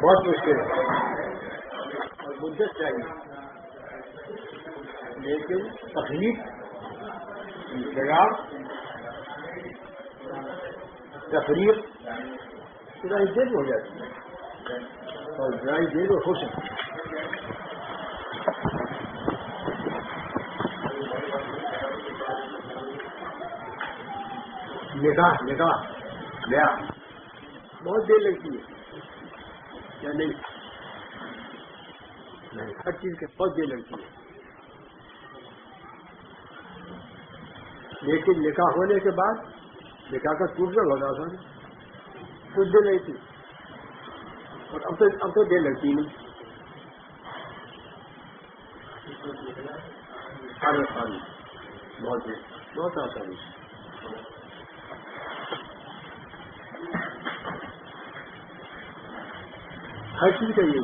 بہت مشکل ہے اور مدت چاہیے، لیکن تخلیق انتظام تفریح ذرا ہی دیر ہو جاتی ہے اور ذرا ہی دیر میں ہو سکتی ہے۔ نکاح بیاہ بہت دیر لگتی ہے یا نہیں؟ ہر چیز کے بہت دیر لگتی ہے، لیکن نکاح ہونے کے بعد نکاح کا ٹوٹنا بہت آسان ہے، کچھ دیر نہیں تھی اور اب تو دیر لگتی نہیں۔ آسانی بہت دیر، بہت آسانی ہر چیز کا یہی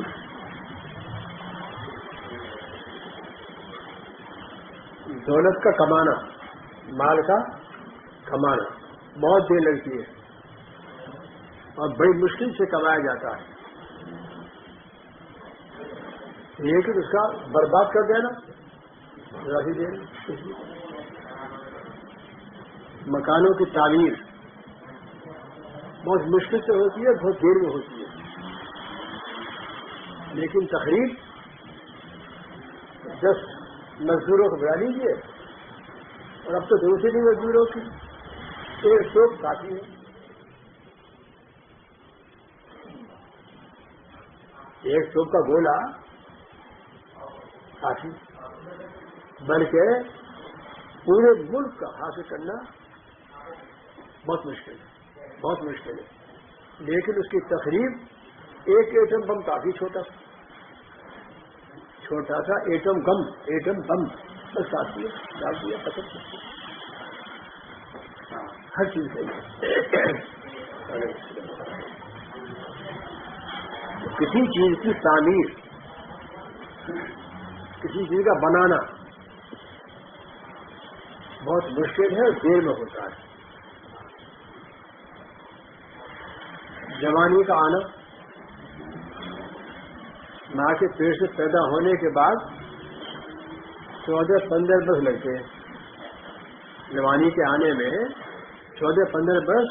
دولت کا کمانا، مال کا کمانا بہت دیر لگتی ہے اور بڑی مشکل سے کمایا جاتا ہے، لیکن اس کا برباد کر دینا ذرا ہی دیر۔ مکانوں کی تعمیر بہت مشکل سے ہوتی ہے، بہت دیر میں ہوتی ہے، لیکن تقریب 10 مزدوروں کو بلا لیجیے اور اب تو دوسرے بھی مزدوروں کی 1 ٹوپ کافی ہے، 1 ٹوپ کا گولا کافی، بلکہ پورے ملک کا حاصل کرنا بہت مشکل ہے، بہت مشکل ہے، لیکن اس کی تقریب 1 ایٹم بم کافی چھوٹا سا ایٹم بم بس کافی ہے، ڈال دیا ختم کرتی ہر چیز ہے۔ کسی چیز کی تعمیر، کسی چیز کا بنانا بہت مشکل ہے اور دیر میں ہوتا ہے۔ جوانی کا آنا، ماں کے پیٹ سے پیدا ہونے کے بعد 14-15 برس لگتے ہیں، جوانی کے آنے میں 14-15 برس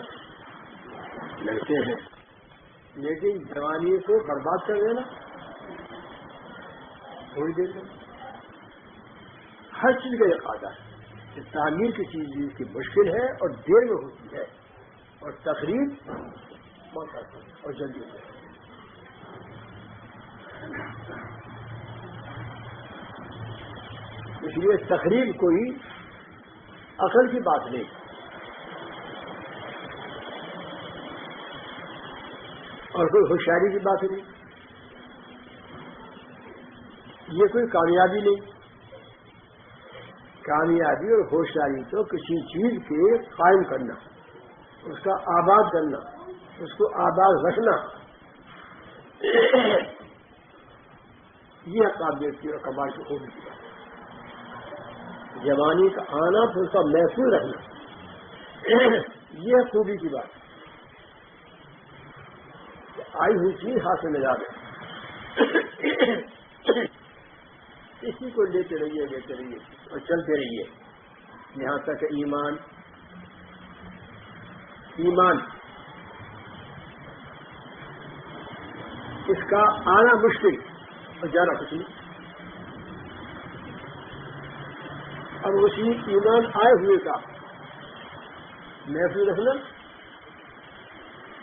لگتے ہیں، لیکن جوانی کو برباد کر دینا تھوڑی دیر میں۔ ہر چیز کا یہ قاعدہ ہے کہ تعمیر کی چیز کی مشکل ہے اور دیر میں ہوتی ہے، اور تقریب بہت آسان اور جلدی ہوتی ہے۔ اس لیے تقریب کوئی عقل کی بات نہیں، اور کوئی ہوشیاری کی بات نہیں، یہ کوئی کامیابی نہیں۔ کامیابی اور ہوشیاری تو کسی چیز کے قائم کرنا، اس کا آباد کرنا، اس کو آباد رکھنا، یہ قابلیت کی اور کمال کی خوبی کی بات ہے۔ جوانی کا آنا تو اس کا محفوظ رکھنا، یہ خوبی کی بات ہے کہ آئی ہوئی چیز ہاتھ سے ملا دیں، اسی کو لیتے رہیے اور چلتے رہیے یہاں تک کہ ایمان اس کا آنا مشکل اور جانا کچھ نہیں۔ اب اسی ایمان آئے ہوئے کا محفوظ رکھنا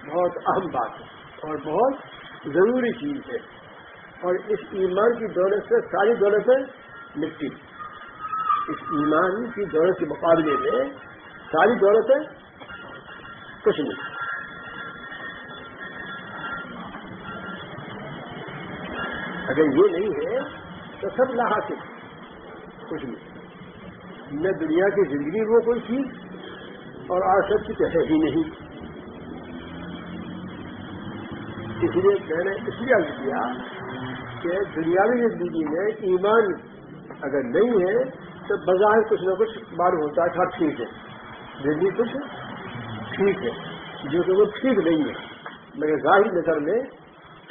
بہت اہم بات ہے اور بہت ضروری چیز ہے، اور اس ایمان کی دولت سے ساری دولتیں مٹی، اس ایمان کی دولت کے مقابلے میں ساری دولتیں کچھ نہیں۔ اگر یہ نہیں ہے تو سب لا حاصل، کچھ نہیں، نہ دنیا کی زندگی وہ کوئی چیز اور آخرت کی تو ہے ہی نہیں۔ اس لیے میں نے اس لیے عرض کیا کہ دنیاوی زندگی میں ایمان اگر نہیں ہے تو بظاہر کچھ نہ کچھ معلوم ہوتا ہے، ٹھیک ہے زندگی کچھ ٹھیک ہے، جو کہ وہ ٹھیک نہیں ہے، مگر ظاہر نظر میں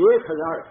1000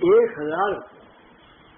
1000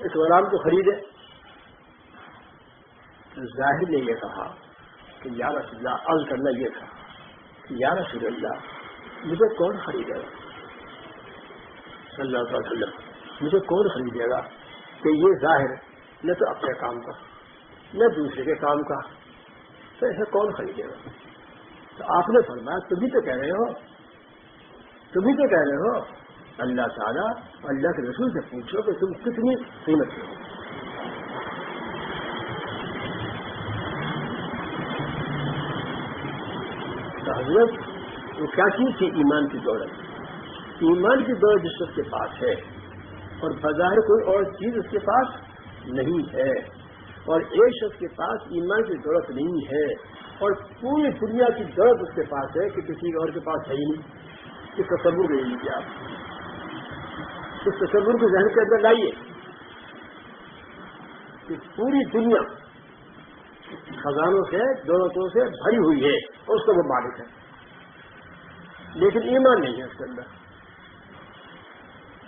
اس غلام کو خریدے تو ظاہر نے یہ کہا کہ یا رسول اللہ، عرض کرنا یہ تھا کہ یا رسول اللہ مجھے کون خریدے گا، صلی اللہ علیہ وسلم مجھے کون خریدے گا کہ یہ ظاہر نہ تو اپنے کام کا نہ دوسرے کے کام کا، تو ایسے کون خریدے گا؟ تو آپ نے فرمایا تم ہی تو کہہ رہے ہو، تم ہی تو کہہ رہے ہو، اللہ تعالیٰ اللہ کے رسول سے پوچھو کہ تم کتنی قیمت ہو۔ تو حضرت وہ کیا چیز تھی؟ ایمان کی دولت۔ ایمان کی دولت جس شخص کے پاس ہے اور بظاہر کوئی اور چیز اس کے پاس نہیں ہے، اور ایک شخص کے پاس ایمان کی دولت نہیں ہے اور پوری دنیا کی دولت اس کے پاس ہے کہ کسی اور کے پاس ہے ہی نہیں، اس تصور لے لیجیے آپ، اس تصور کو ذہن کے اندر لائیے کہ پوری دنیا خزانوں سے دولتوں سے بھری ہوئی ہے اور اس کا وہ مالک ہے، لیکن ایمان نہیں ہے اس کے اندر۔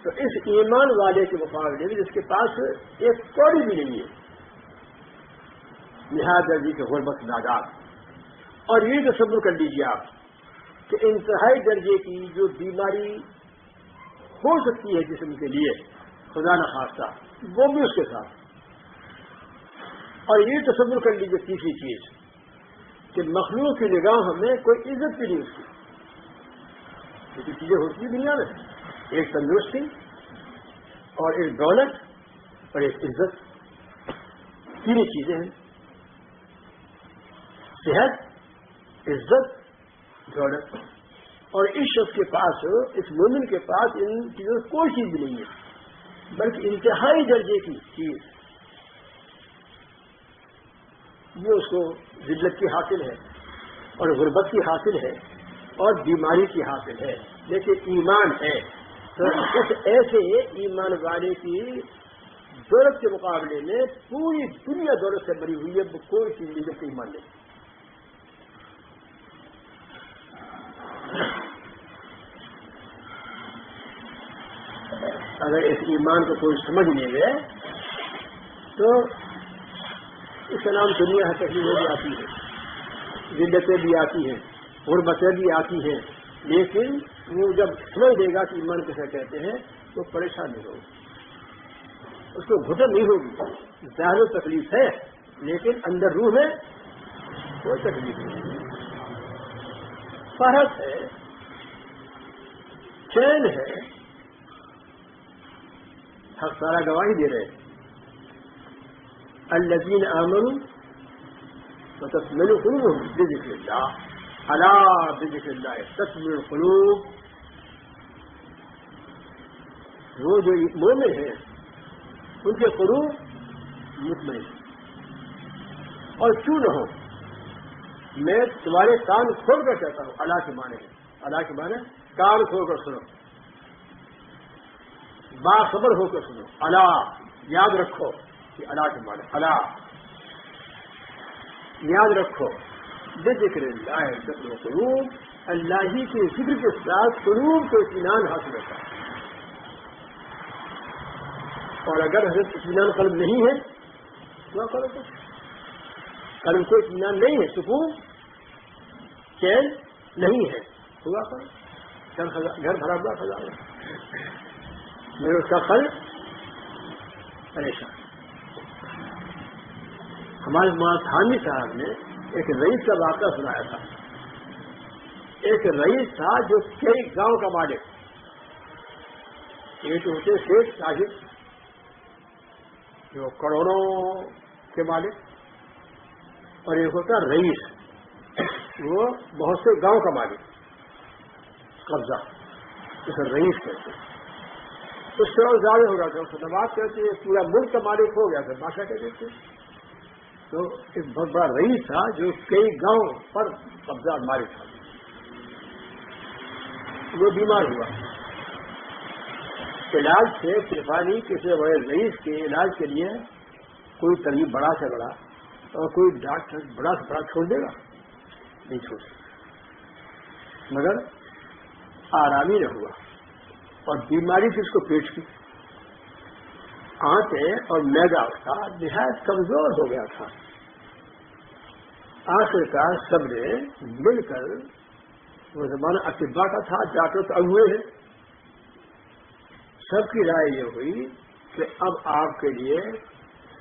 تو اس ایمان والے کے مقابلے میں جس کے پاس ایک کوڑی بھی نہیں ہے، نہایت درجے کے غربت نادار، اور یہ تصور کر لیجیے آپ کہ انتہائی درجے کی جو بیماری ہو سکتی ہے جسم کے لیے خدا نخواستہ وہ بھی اس کے ساتھ، اور یہ تصور کر لیجیے تیسری چیز کہ مخلوق کی نگاہ میں کوئی عزت بھی نہیں اس کی، کیونکہ چیزیں ہوتی ہیں دنیا میں، ایک تندرستی اور ایک دولت اور ایک عزت، تین چیزیں ہیں، صحت، عزت، دولت، اور اس شخص کے پاس، اس مومن کے پاس ان چیزوں کی کوئی چیز بھی نہیں ہے، بلکہ انتہائی درجے کی چیز یہ اس کو ذلت کی حاصل ہے اور غربت کی حاصل ہے اور بیماری کی حاصل ہے، لیکن ایمان ہے۔ تو اس ایسے ایمان والے کی دولت کے مقابلے میں پوری دنیا دولت سے بھری ہوئی ہے، وہ کوئی چیز نہیں جب کہ ایمان نہیں۔ اگر اس ایمان کو کوئی سمجھ لے گئے تو اس کا نام دنیا ہے، تکلیفیں بھی آتی ہیں، ذلتیں بھی آتی ہیں، غربتیں بھی آتی ہیں، لیکن وہ جب سمجھ دے گا کہ ایمان کیسے کہتے ہیں تو پریشان نہیں ہوگا، اس کو گھٹن نہیں ہوگی، ظاہر تکلیف ہے لیکن اندر روح میں کوئی تکلیف نہیں، فرحت ہے، چین ہے، حق سارا گواہی دے رہے ہیں، الذین آمنوا وتطمئن قلوبهم بذکر اللہ، الا بذکر اللہ تطمئن القلوب۔ وہ جو مومن ہیں ان کے قلوب مطمئن، اور کیوں نہ ہو، میں تمہارے کان کھول کر کہتا ہوں، اللہ کے معنی ہے، اللہ کے معنی کان کھول کر سنو، باخبر ہو کر سنو، اللہ یاد رکھو کہ اللہ کے معنی، اللہ یاد رکھو، بذکر اللہ تطمئن القلوب، اللہ ہی کے ذکر کے ساتھ قلوب کو اطمینان حاصل ہوتا ہے، اور اگر حضرت اطمینان قلب نہیں ہے تو کرو کچھ، قلب کو اطمینان نہیں ہے، سکون چین نہیں ہے، ہوا کرو، گھر بھرا ہوا خزانہ میرے اس کا قلب پریشان۔ ہمارے مولانا حامی صاحب نے ایک رئیس کا واقعہ سنایا تھا، ایک رئیس تھا جو کئی گاؤں کا مالک، ایک ہوتے شیخ صاحب جو کروڑوں کے مالک، اور ایک ہوتا رئیس وہ بہت سے گاؤں کا مالک، قبضہ اسے رئیس کہتے ہیں، اس سے اور زیادہ ہو گیا تھا، خدمات کہتے ہیں، پورا ملک کا مالک ہو گیا تھا، بادشاہ کہتے تھے، تو ایک بہت بڑا رئیس تھا جو کئی گاؤں پر قبضہ مالک تھا، وہ بیمار ہوا، علاج سے شفانی کسی بڑے رئیس کے علاج کے لیے کوئی طبیب بڑا سے بڑا اور کوئی ڈاکٹر بڑا سے بڑا چھوڑ دے گا؟ نہیں چھوڑ سکتا، مگر آرامی نہ ہوا، اور بیماری کس کو پیش کی، آٹے اور میدا اس کا نہایت کمزور ہو گیا تھا. آخرکار سب نے مل کر، وہ زمانہ اطباء کا تھا، ڈاکٹر تو اب ہوئے ہیں، سب کی رائے یہ ہوئی کہ اب آپ کے لیے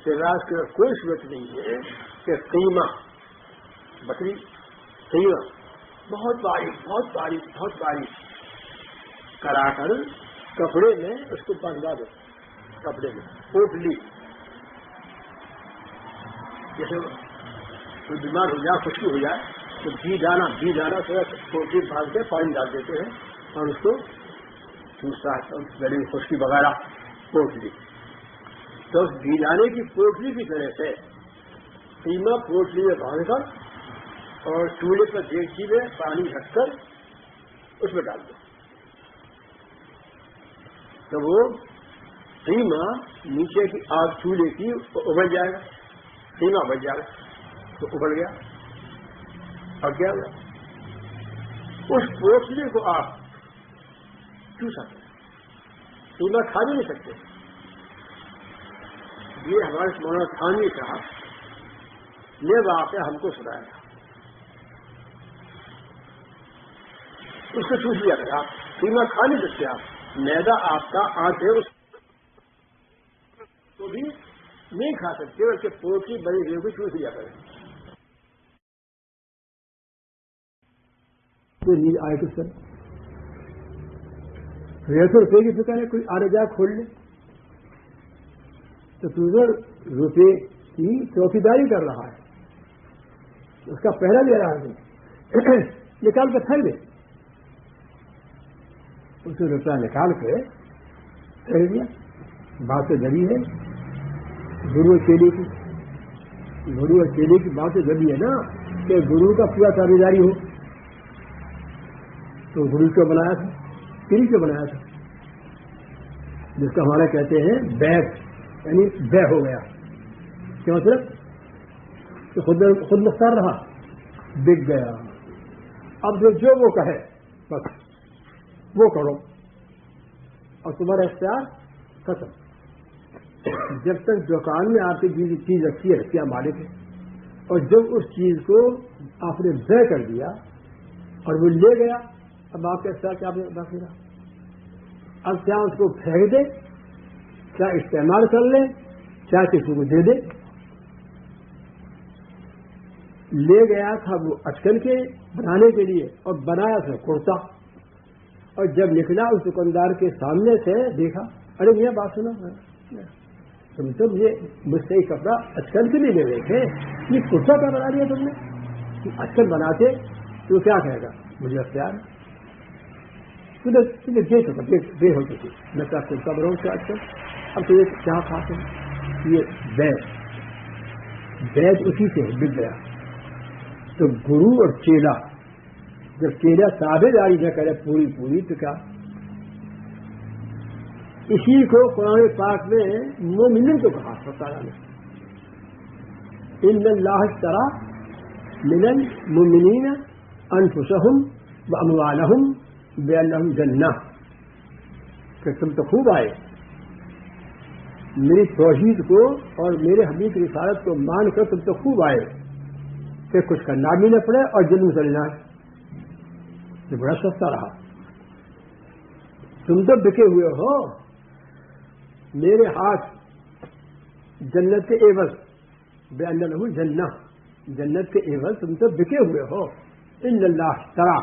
سراج کی کوئی صورت نہیں ہے کہ قیمہ، بکری قیمہ بہت باریک کرا کر کپڑے میں اس کو باندھا دو، کپڑے میں پوٹلی، جیسے کوئی بیمار ہو جائے، خشکی ہو جائے تو گھی دانا تھوڑا پوٹلی باندھ کے پانی ڈال دیتے ہیں اور اس کو گلے میں خشکی وغیرہ پوٹلی. تو اس گھی دانے کی پوٹلی کی طرح سے قیمہ پوٹلی میں باندھ کر اور چولہے پر دیگچی میں پانی رکھ کر اس میں ڈال دو، تو وہ قیمہ نیچے کی آگ چولہے کی ابل جائے گا، قیمہ ابل جائے گا، تو ابل گیا. اور کیا ہوا؟ اس پوٹلی کو آپ چو سکتے ہیں، قیمہ کھا بھی نہیں سکتے. یہ ہمارے مولانا تھانوی صاحب نے واقعہ ہم کو سنایا تھا. اس کو چوس لیا کرے، آپ قیمہ کھا نہیں سکتے. آپ میدا آپ کا آٹے اس کو بھی نہیں کھا سکتے، بلکہ پوٹلی بڑی ہوئی کو چوس لیا کرے. نیند آئے تو سر 150 روپے کی دکان ہے، کوئی آنے جا کھول لے تو 200 روپے کی چوکیداری کر رہا ہے، اس کا پہلا دے رہا ہے، نکال کے پھینک دے. اس نے روپیہ نکال کے پھینک دیا. بات تو جبھی ہے گرو چیلے کی بات تو جبھی ہے نا کہ گرو کا پورا تابعداری ہو. تو گرو کو بنایا تھا، پیر کو بنایا تھا، جس کا ہمارا کہتے ہیں بیگ، یعنی بے ہو گیا. کیا مطلب کہ خود مختار رہا، بک گیا. اب جو وہ کہے بس وہ کرو اور تمہارا اختیار ختم. جب تک دکان میں آپ کی چیز رکھی ہے کیا مالک ہے، اور جب اس چیز کو آپ نے بے کر دیا اور وہ لے گیا، اب آپ کے اختیار کیا باقی رہا؟ اب کیا اس کو پھینک دے، کیا استعمال کر لے، کیا کسی کو دے دے. لے گیا تھا وہ اٹکن کے بنانے کے لیے اور بنایا تھا کرتا، اور جب نکلا اس دکاندار کے سامنے سے دیکھا، ارے میاں بات سنا، تم تو یہ مجھ سے کپڑا اٹکن کے لیے لے رہے تھے، یہ کرتا کا بنا دیا تم نے. اٹکن بناتے تو کیا کہے گا؟ مجھے اختیار ہے، تمہیں بے ہو چکی، میں کیا کرتا بناؤں سے اٹکن. اب تو یہ کیا کھاتے ہیں، یہ بیج اسی سے بک گیا. تو گرو اور چیلا، جب چیلا تابع داری نہ کرے پوری تو کیا؟ اسی کو قرآن پاک میں مومنین کو کہا اللہ تعالیٰ نے، ان اللہ اشتری من المؤمنین انفسهم واموالهم بان لهم جنہ، کہ تم تو خوب آئے میری توحید کو اور میرے حبیب کی رسالت کو مان کر، تم تو خوب آئے کہ کچھ کرنا بھی نہ پڑے اور جنم چلنا ہے. یہ بڑا سستا رہا. تم تو بکے ہوئے ہو، میرے ہاتھ جنت کے عوض، بأن لہ جنہ، جنت کے عوض تم تو بکے ہوئے ہو. ان اللہ اشتری،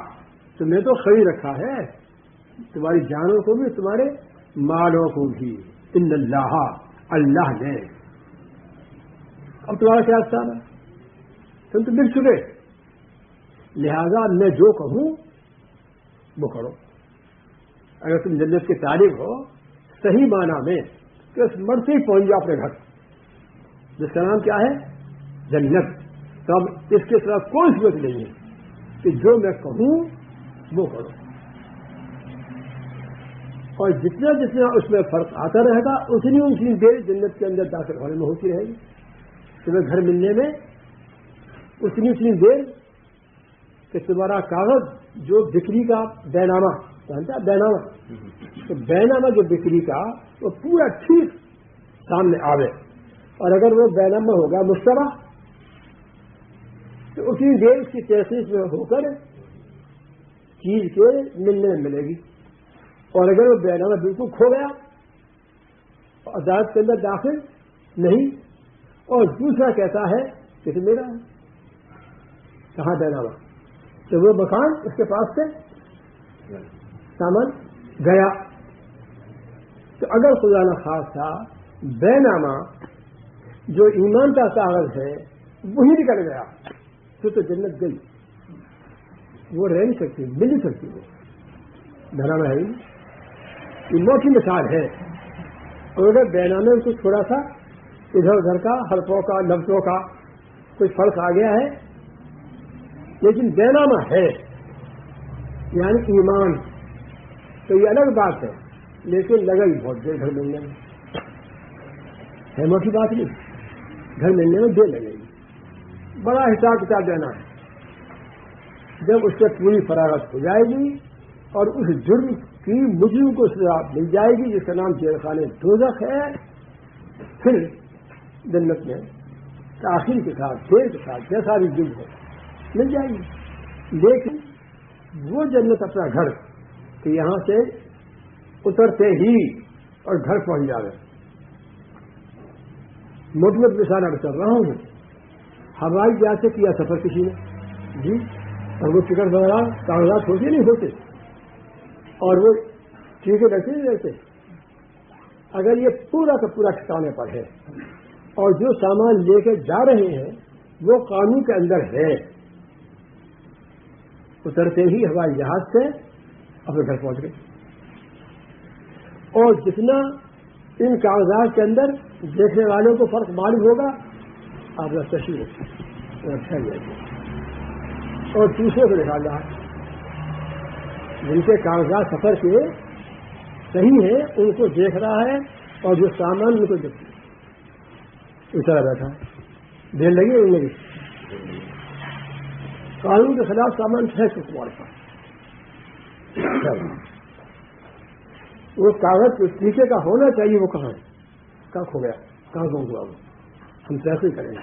تمہیں تو خرید رکھا ہے، تمہاری جانوں کو بھی تمہارے مالوں کو بھی. ان اللہ، اللہ نے. اب تمہارا کیا اختیار ہے؟ تم تو بک چکے، لہذا میں جو کہوں وہ کرو. اگر تم جنت کے طالب ہو صحیح معنی میں تو اس مرد سے ہی پہنچ جاؤ اپنے گھر، جس کا نام کیا ہے؟ جنت. تو اب اس کے طرف کوئی ضرورت نہیں ہے کہ جو میں کہوں وہ کرو. اور جتنا اس میں فرق آتا رہے گا اتنی دیر جنت کے اندر داخل ہونے میں ہوتی رہے گی. تمہیں گھر ملنے میں اتنی دیر کہ تمہارا کاغذ جو بکری کا بینامہ جانتا ہے، بینامہ، تو بینامہ جو بکری کا وہ پورا ٹھیک سامنے آوے، اور اگر وہ بینامہ ہوگا مشتبہ تو اتنی دیر اس کی تحقیق میں ہو کر چیز کے ملنے میں ملے گی، اور اگر وہ بینامہ بالکل کھو گیا عدالت کے اندر داخل نہیں، اور دوسرا کہتا ہے کہ میرا ہے، کہاں بینامہ؟ تو وہ مکان اس کے پاس سے سامان گیا۔ تو اگر خدا نخواستہ بینامہ جو ایمان کا کاغذ ہے وہی نکل گیا تو جنت گئی، وہ رہ نہیں سکتی، مل نہیں سکتی، وہ بینامہ ہے یہ موٹی مثال ہے۔ اور اگر بینامے میں کچھ تھوڑا سا ادھر ادھر کا حرفوں کا لفظوں کا کچھ فرق آ گیا ہے، لیکن بینامہ ہے یعنی ایمان، تو یہ الگ بات ہے، لیکن لگا ہی بہت دیر گھر ملنے میں، ہے موٹی بات نہیں، گھر ملنے میں دیر لگے گی، بڑا حساب کتاب دینا ہے۔ جب اس سے پوری فراغت ہو جائے گی اور اس جرم کی مجرم کو سزا مل جائے گی جس کا نام جیل خانے دوزخ ہے، پھر جنت میں تاخیر کے ساتھ دیر کے ساتھ جیسا بھی جرم ہے مل جائے گی۔ لیکن وہ جنت اپنا گھر کہ یہاں سے اترتے ہی اور گھر پہنچ جائے، مطلب مثال اب کر رہا ہوں، ہوائی جہاز سے کیا سفر کسی نے جی، اور وہ ٹکٹ وغیرہ کاغذات ہوتے نہیں ہوتے، اور وہ ٹھیک رہتے نہیں رہتے، اگر یہ پورا کا پورا ٹھکانے پر ہے اور جو سامان لے کے جا رہے ہیں وہ قانون کے اندر ہے، اترتے ہی ہوائی جہاز سے اپنے گھر پہنچ گئے، اور جتنا ان کاغذات کے اندر دیکھنے والوں کو فرق معلوم ہوگا آپ کا تشریح اچھا ہی ہے، اور دوسرے کو نکال رہا ہے جن کے کاغذات سفر کے صحیح ہیں ان کو دیکھ رہا ہے، اور جو سامان ان کو دیکھ اس طرح بیٹھا ہے، دیر لگی ان لگی قانون کے خلاف سامان ہے تمہارے پاس، وہ کاغذ اس طریقے کا ہونا چاہیے، وہ کہاں ہے، کہاں کھو گیا، کہاں گم ہوا، وہ ہم تحقیق کریں گے۔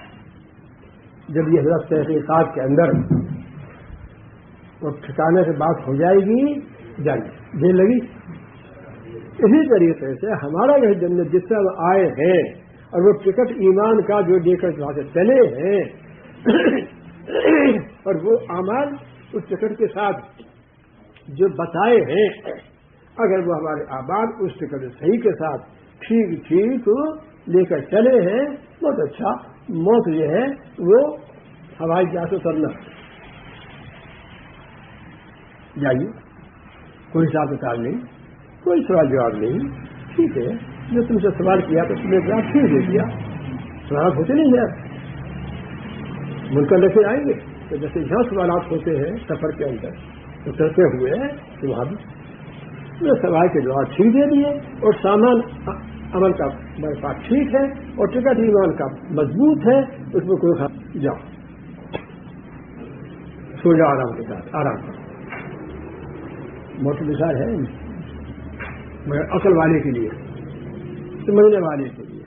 جب یہ حضرت تحقیقات کے اندر وہ ٹھکانے سے بات ہو جائے گی جائیے دیر لگی۔ اسی طریقے سے ہمارا یہ جنت جس سے آئے ہیں اور وہ ٹکٹ ایمان کا جو لے کر وہاں سے چلے ہیں اور وہ اعمال اس ٹکٹ کے ساتھ جو بتائے ہیں، اگر وہ ہمارے اعمال اس ٹکٹ صحیح کے ساتھ ٹھیک ٹھیک لے کر چلے ہیں بہت اچھا، موت یہ ہے وہ ہوائی جہاز سے اترنا، جائیے کوئی حساب کتاب نہیں، کوئی سوال جواب نہیں، ٹھیک ہے جو تم سے سوال کیا تو تم نے جواب ٹھیک دے دیا، سوالات ہوتے نہیں ہیں ملک لے آئیں گے، تو جیسے یہاں سوالات ہوتے ہیں سفر کے اندر اترتے ہوئے تو وہاں بھی سوال کے جواب ٹھیک دے دیے، اور سامان عمل کا میرے پاس ٹھیک ہے، اور ٹکٹ ایمان کا مضبوط ہے، اس میں کوئی جاؤ سو جاؤ آرام کے ساتھ، آرام سے موٹی مثال ہے مگر عقل والے کے لیے، سمجھنے والے کے لیے۔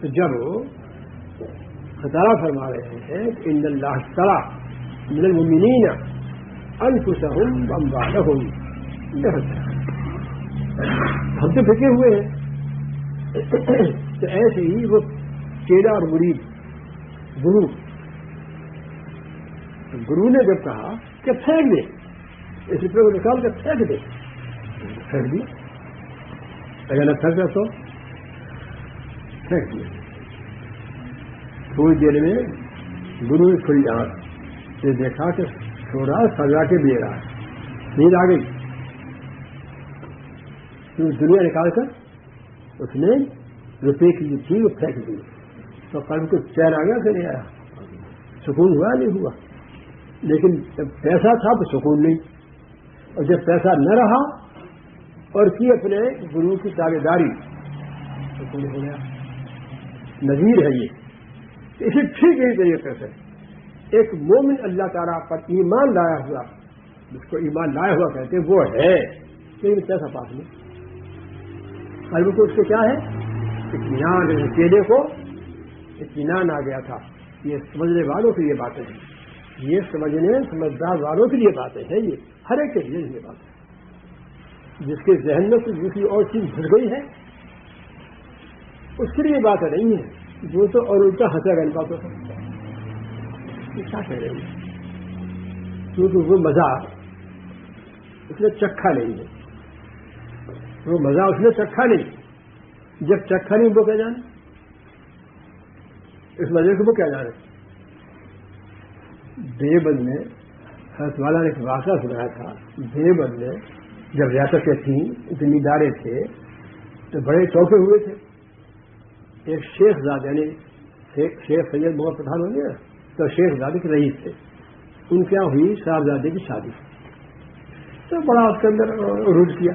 تو جب خطرہ فرما رہے ہیں کہ ان اللہ اشترى من المؤمنین انفسهم واموالهم، ہم تو پھکے ہوئے ہیں، تو ایسے ہی وہ چیلا اور مرید گرو نے جب کہا کہ پھینک دے اس روپے کو نکال کر پھینک دے، پھینک دیا، اگر نہ پھینکا تو پھینک دیا۔ تھوڑی دیر میں گرو نے کھلی آنکھ سے دیکھا کہ تھوڑا سجا کے دے رہا ہے، نیند آ گئی، دنیا نکال کر اس نے روپے کی جو تھی وہ پھینک دی، تو قلب کو چین آ گیا کہ نہیں آیا، سکون ہوا نہیں ہوا، لیکن جب پیسہ تھا تو سکون نہیں، اور جب پیسہ نہ رہا اور کی اپنے گرو کی تابع داری سکون ہو گیا۔ نظیر ہے یہ، اسے ٹھیک یہی طریقے سے ایک مومن اللہ تعالیٰ پر ایمان لایا ہوا، جس کو ایمان لایا ہوا کہتے ہیں وہ ہے، لیکن پیسہ پاس نہیں، قلب کو اس کے کیا ہے؟ اطمینان. چیلے کو اطمینان آ گیا تھا. یہ سمجھنے والوں کے لیے باتیں ہیں, یہ سمجھدار والوں کے لیے باتیں ہیں, یہ ہر ایک کے لیے یہ بات ہے. جس کے ذہن میں کوئی دوسری اور چیز گھس گئی ہے اس کے لیے باتیں نہیں ہے. جو تو اور الٹا ہنسا گا ان باتوں پر. یہ کیا کہہ رہے ہیں؟ کیونکہ وہ مزہ اس نے چکھا نہیں ہے. وہ مزہ اس نے چکھا نہیں. جب چکھا نہیں وہ کیا جانے, اس مزے کو وہ کیا جانے. دیوبند میں حضرت والا نے ایک واقعہ سنایا تھا. دیوبند میں جب ریاستیں تھیں, زمینداریں تھے, تو بڑے چوکے ہوئے تھے. ایک شیخ زادہ یعنی شیخ سید محمد پٹھان ہوں گے نا, تو شیخ زادے کے رئیس تھے. ان کے یہاں ہوئی صاحبزادے کی شادی, تو بڑا اس کے اندر عروج کیا.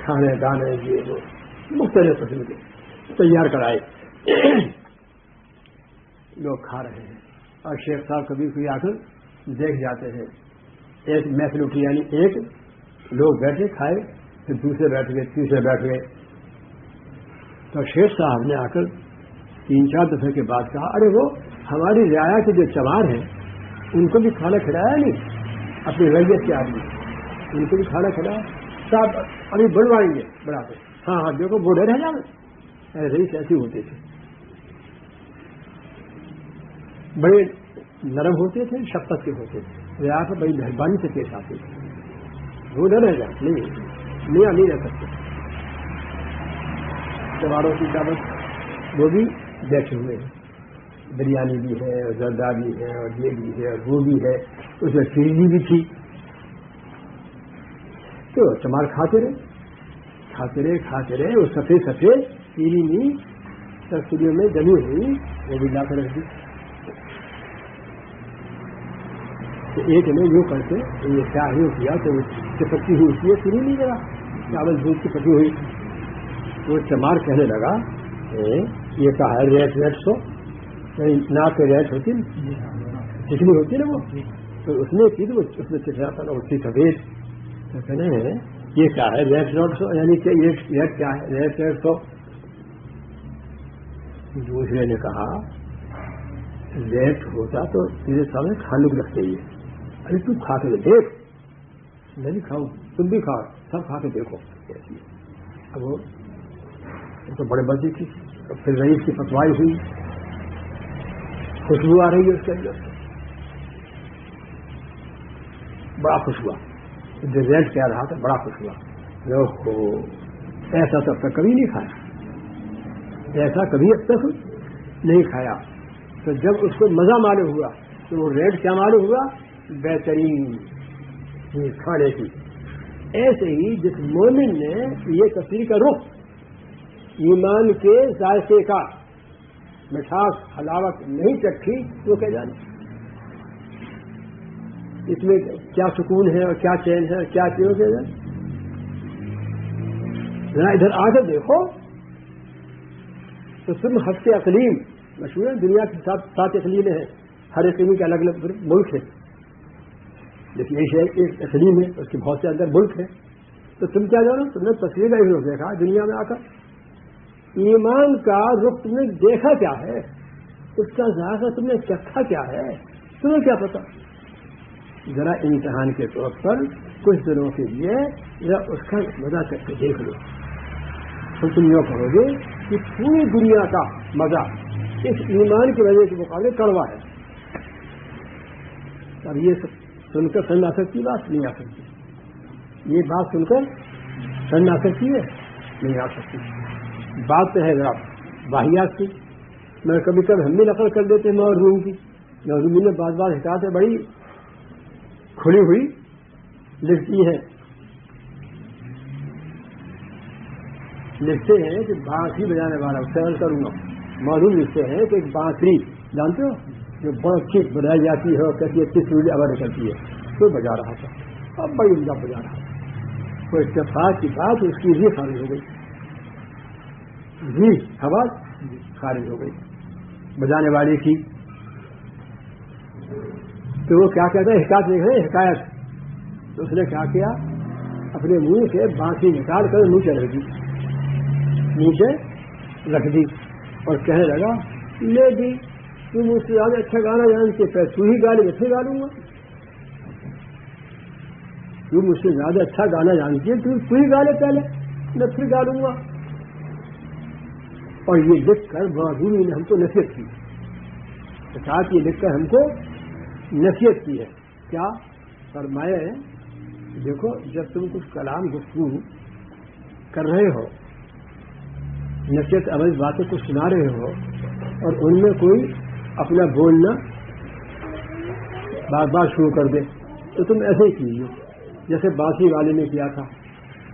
کھانے دانے یہ وہ مختلف قسم کے تیار کرائے, لوگ کھا رہے ہیں. اور شیخ صاحب کبھی کوئی آ کر دیکھ جاتے ہیں. ایک محفل اٹھی, یعنی ایک لوگ بیٹھے کھائے, پھر دوسرے بیٹھ گئے, تیسرے بیٹھ گئے. تو شیخ صاحب نے آ کر 3-4 دفعے کے بعد کہا, ارے وہ ہماری رعایا کے جو چمار ہیں ان کو بھی کھانا کھلایا نہیں, اپنی ریت کے آدمی ان کو بھی کھانا کھلایا. صاحب ابھی بڑھوائیں گے, بڑھاتے. ہاں ہاں دیکھو بوڑھے رہ جائیں. رئیس ایسے ہوتے تھے, بڑے نرم ہوتے تھے, شفقت کے ہوتے تھے. رعایا پر بڑی مہربانی سے پیش آتے تھے. وہ نہ رہ جائیں, نہیں رہ سکتے. تہواروں کی دعوت وہ بھی بیٹھے ہوئے ہیں. بریانی بھی ہے, اور زردہ بھی ہے, اور یہ بھی ہے, اور وہ بھی ہے. اس میں چیزی بھی تھی. تو چمار کھاتے رہے. وہ سفید پیلی نہیں ترکیبوں میں جمی ہوئی وہ بھی لا کر رکھ دی. تو ایک نے یوں کرتے یہ کیا ہی کیا تو چپکی ہوئی ہوتی ہے, پیلی نہیں لگا, چاول دودھ کی پکی ہوئی. وہ چمار کہنے لگا یہ کہا ہے ریٹ سو ناک کے ریٹ ہوتی چکنی ہوتی نا وہ, تو اس نے کی تو اس نے چکھا تھا اس کی سفید. تو کہنے ہیں یہ کیا ہے ریٹ 150, یعنی کہ یہ ریٹ کیا ہے ریٹ 150. دوسرے نے کہا ریٹ ہوتا تو تیرے سامنے کھانے کو رکھتے ہی. ارے تم کھا کے دیکھ. میں بھی کھاؤں, تم بھی کھاؤ, سب کھا کے دیکھو. اب وہ تو بڑے مزے کی. پھر رئیس کی پتوائی ہوئی, خوشبو آ رہی ہے اس کے اندر, بڑا خوش ہوا. جو ریٹ کہہ رہا تھا بڑا خوش ہوا. ایسا تو اب تک کبھی نہیں کھایا, ایسا کبھی اب تک نہیں کھایا. تو جب اس کو مزہ معلوم ہوا تو وہ ریٹ کیا معلوم ہوا, بہترین کھانے کی. ایسے ہی جس مومن نے یہ تفسیر کا رخ ایمان کے ذائقے کا مٹھاس حلاوت نہیں چکھی, وہ کیا جانے اس میں کیا سکون ہے اور کیا چین ہے اور کیا چیزوں کے جانے. ذرا ادھر آ کر دیکھو تو تم ہفتے اقلیم مشہور ہے. دنیا کی 7 اقلیمیں ہیں, ہر اقلیم کے الگ الگ ملک ہیں. لیکن ایشیا ایک اقلیم ہے, اس کے بہت سے اندر ملک ہیں. تو تم کیا جانو, تم نے تصویر کا رخ دیکھا دنیا میں آ کر. ایمان کا رخ تم نے دیکھا کیا ہے, اس کا ذائقہ تم نے چکھا کیا ہے, تمہیں کیا پتا. ذرا امتحان کے طور پر کچھ دنوں کے لیے ذرا اس کا مزہ کر کے دیکھ لو, تو تم یہ کہو گے کہ پوری دنیا کا مزہ اس ایمان کی وجہ کے مقابلے کڑوا ہے. اب یہ سن کر سمجھ آ سکتی بات نہیں آ سکتی. یہ بات سن کر سمجھ آ سکتی ہے نہیں آ سکتی. بات تو ہے ذرا واحیات کی. میں کبھی کبھی ہم بھی نقل کر دیتے ہیں موضوع کی. موضوع نے بعض حکایتیں بڑی کھلی ہوئی لکھتی ہیں. لکھتے ہیں کہ بانسری بجانے والا سیل کروں گا. موضوع لکھتے ہیں کہ ایک بانسری جانتے ہو جو بڑا ٹھیک بجائی جاتی ہے اور کہتی ہے 30 روپئے آواز نکلتی ہے, تو بجا رہا تھا. اب بڑی عمدہ بجا رہا تھا. کوئی اتفاق کی بات اس کی بھی خارج ہو گئی, جی آواز خارج ہو گئی بجانے والے کی. تو وہ کیا کہتا ہے, حکایت دیکھ رہے حکایت. تو اس نے کیا کیا, اپنے منہ سے بانسی نکال کر منہ چلے گی. نیچے رکھ دی اور کہنے لگا لے دی تو مجھ سے زیادہ اچھا گانا جانتے پھر تو ہی گا لے میں پھر گا لوں گا. تو مجھ سے زیادہ اچھا گانا جانتی ہے تو ہی گا لے پہلے میں پھر گا لوں گا. اور یہ لکھ کر بہادری نے ہم کو نصیحت کی. ساتھ یہ لکھ کر ہم کو نصیحت کی ہے. کیا فرمایا ہے دیکھو جب تم کچھ کلام گفتگو کر رہے ہو نصیحت عمل باتوں کو سنا رہے ہو اور ان میں کوئی اپنا بولنا بار بار شروع کر دے تو تم ایسے ہی کیجیے جیسے بانسری والے نے کیا تھا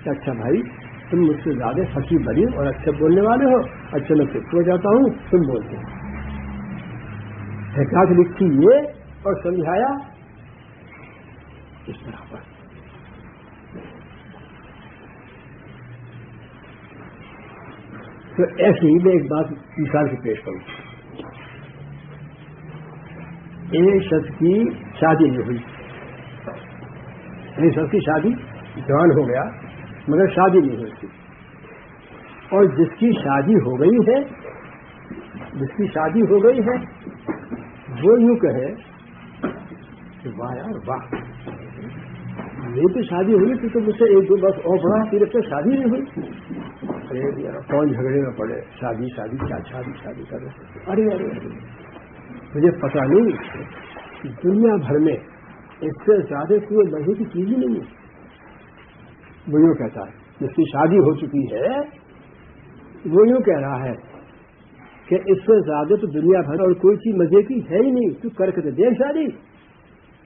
کہ اچھا بھائی تم مجھ سے زیادہ فصیح بنی اور اچھے بولنے والے ہو, اچھا میں چپ ہو جاتا ہوں تم بولتے ہو. حکایت لکھی یہ اور سمجھایا اس طرح پر. تو ایسے ہی میں ایک بات مثال سے پیش کروں. ایک شخص کی شادی نہیں ہوئی, ایک شخص کی شادی جوان ہو گیا مگر شادی نہیں ہوئی تھی, اور جس کی شادی ہو گئی ہے وہ یوں کہے کہ واہ یار واہ میری تو شادی ہوئی تو مجھ سے ایک دو بس اور پڑا پھر سے شادی نہیں ہوئی. ارے کون جھگڑے میں پڑے شادی کیا شادی کرے. ارے مجھے پتا نہیں دنیا بھر میں اس سے زیادہ کوئی مزے کی چیز ہی نہیں ہے. وہ یوں کہتا ہے جس کی شادی ہو چکی ہے وہ یوں کہہ رہا ہے کہ اس سے زیادہ تو دنیا بھر اور کوئی چیز مزے کی ہے ہی نہیں, تو کر کے دیکھ شادی.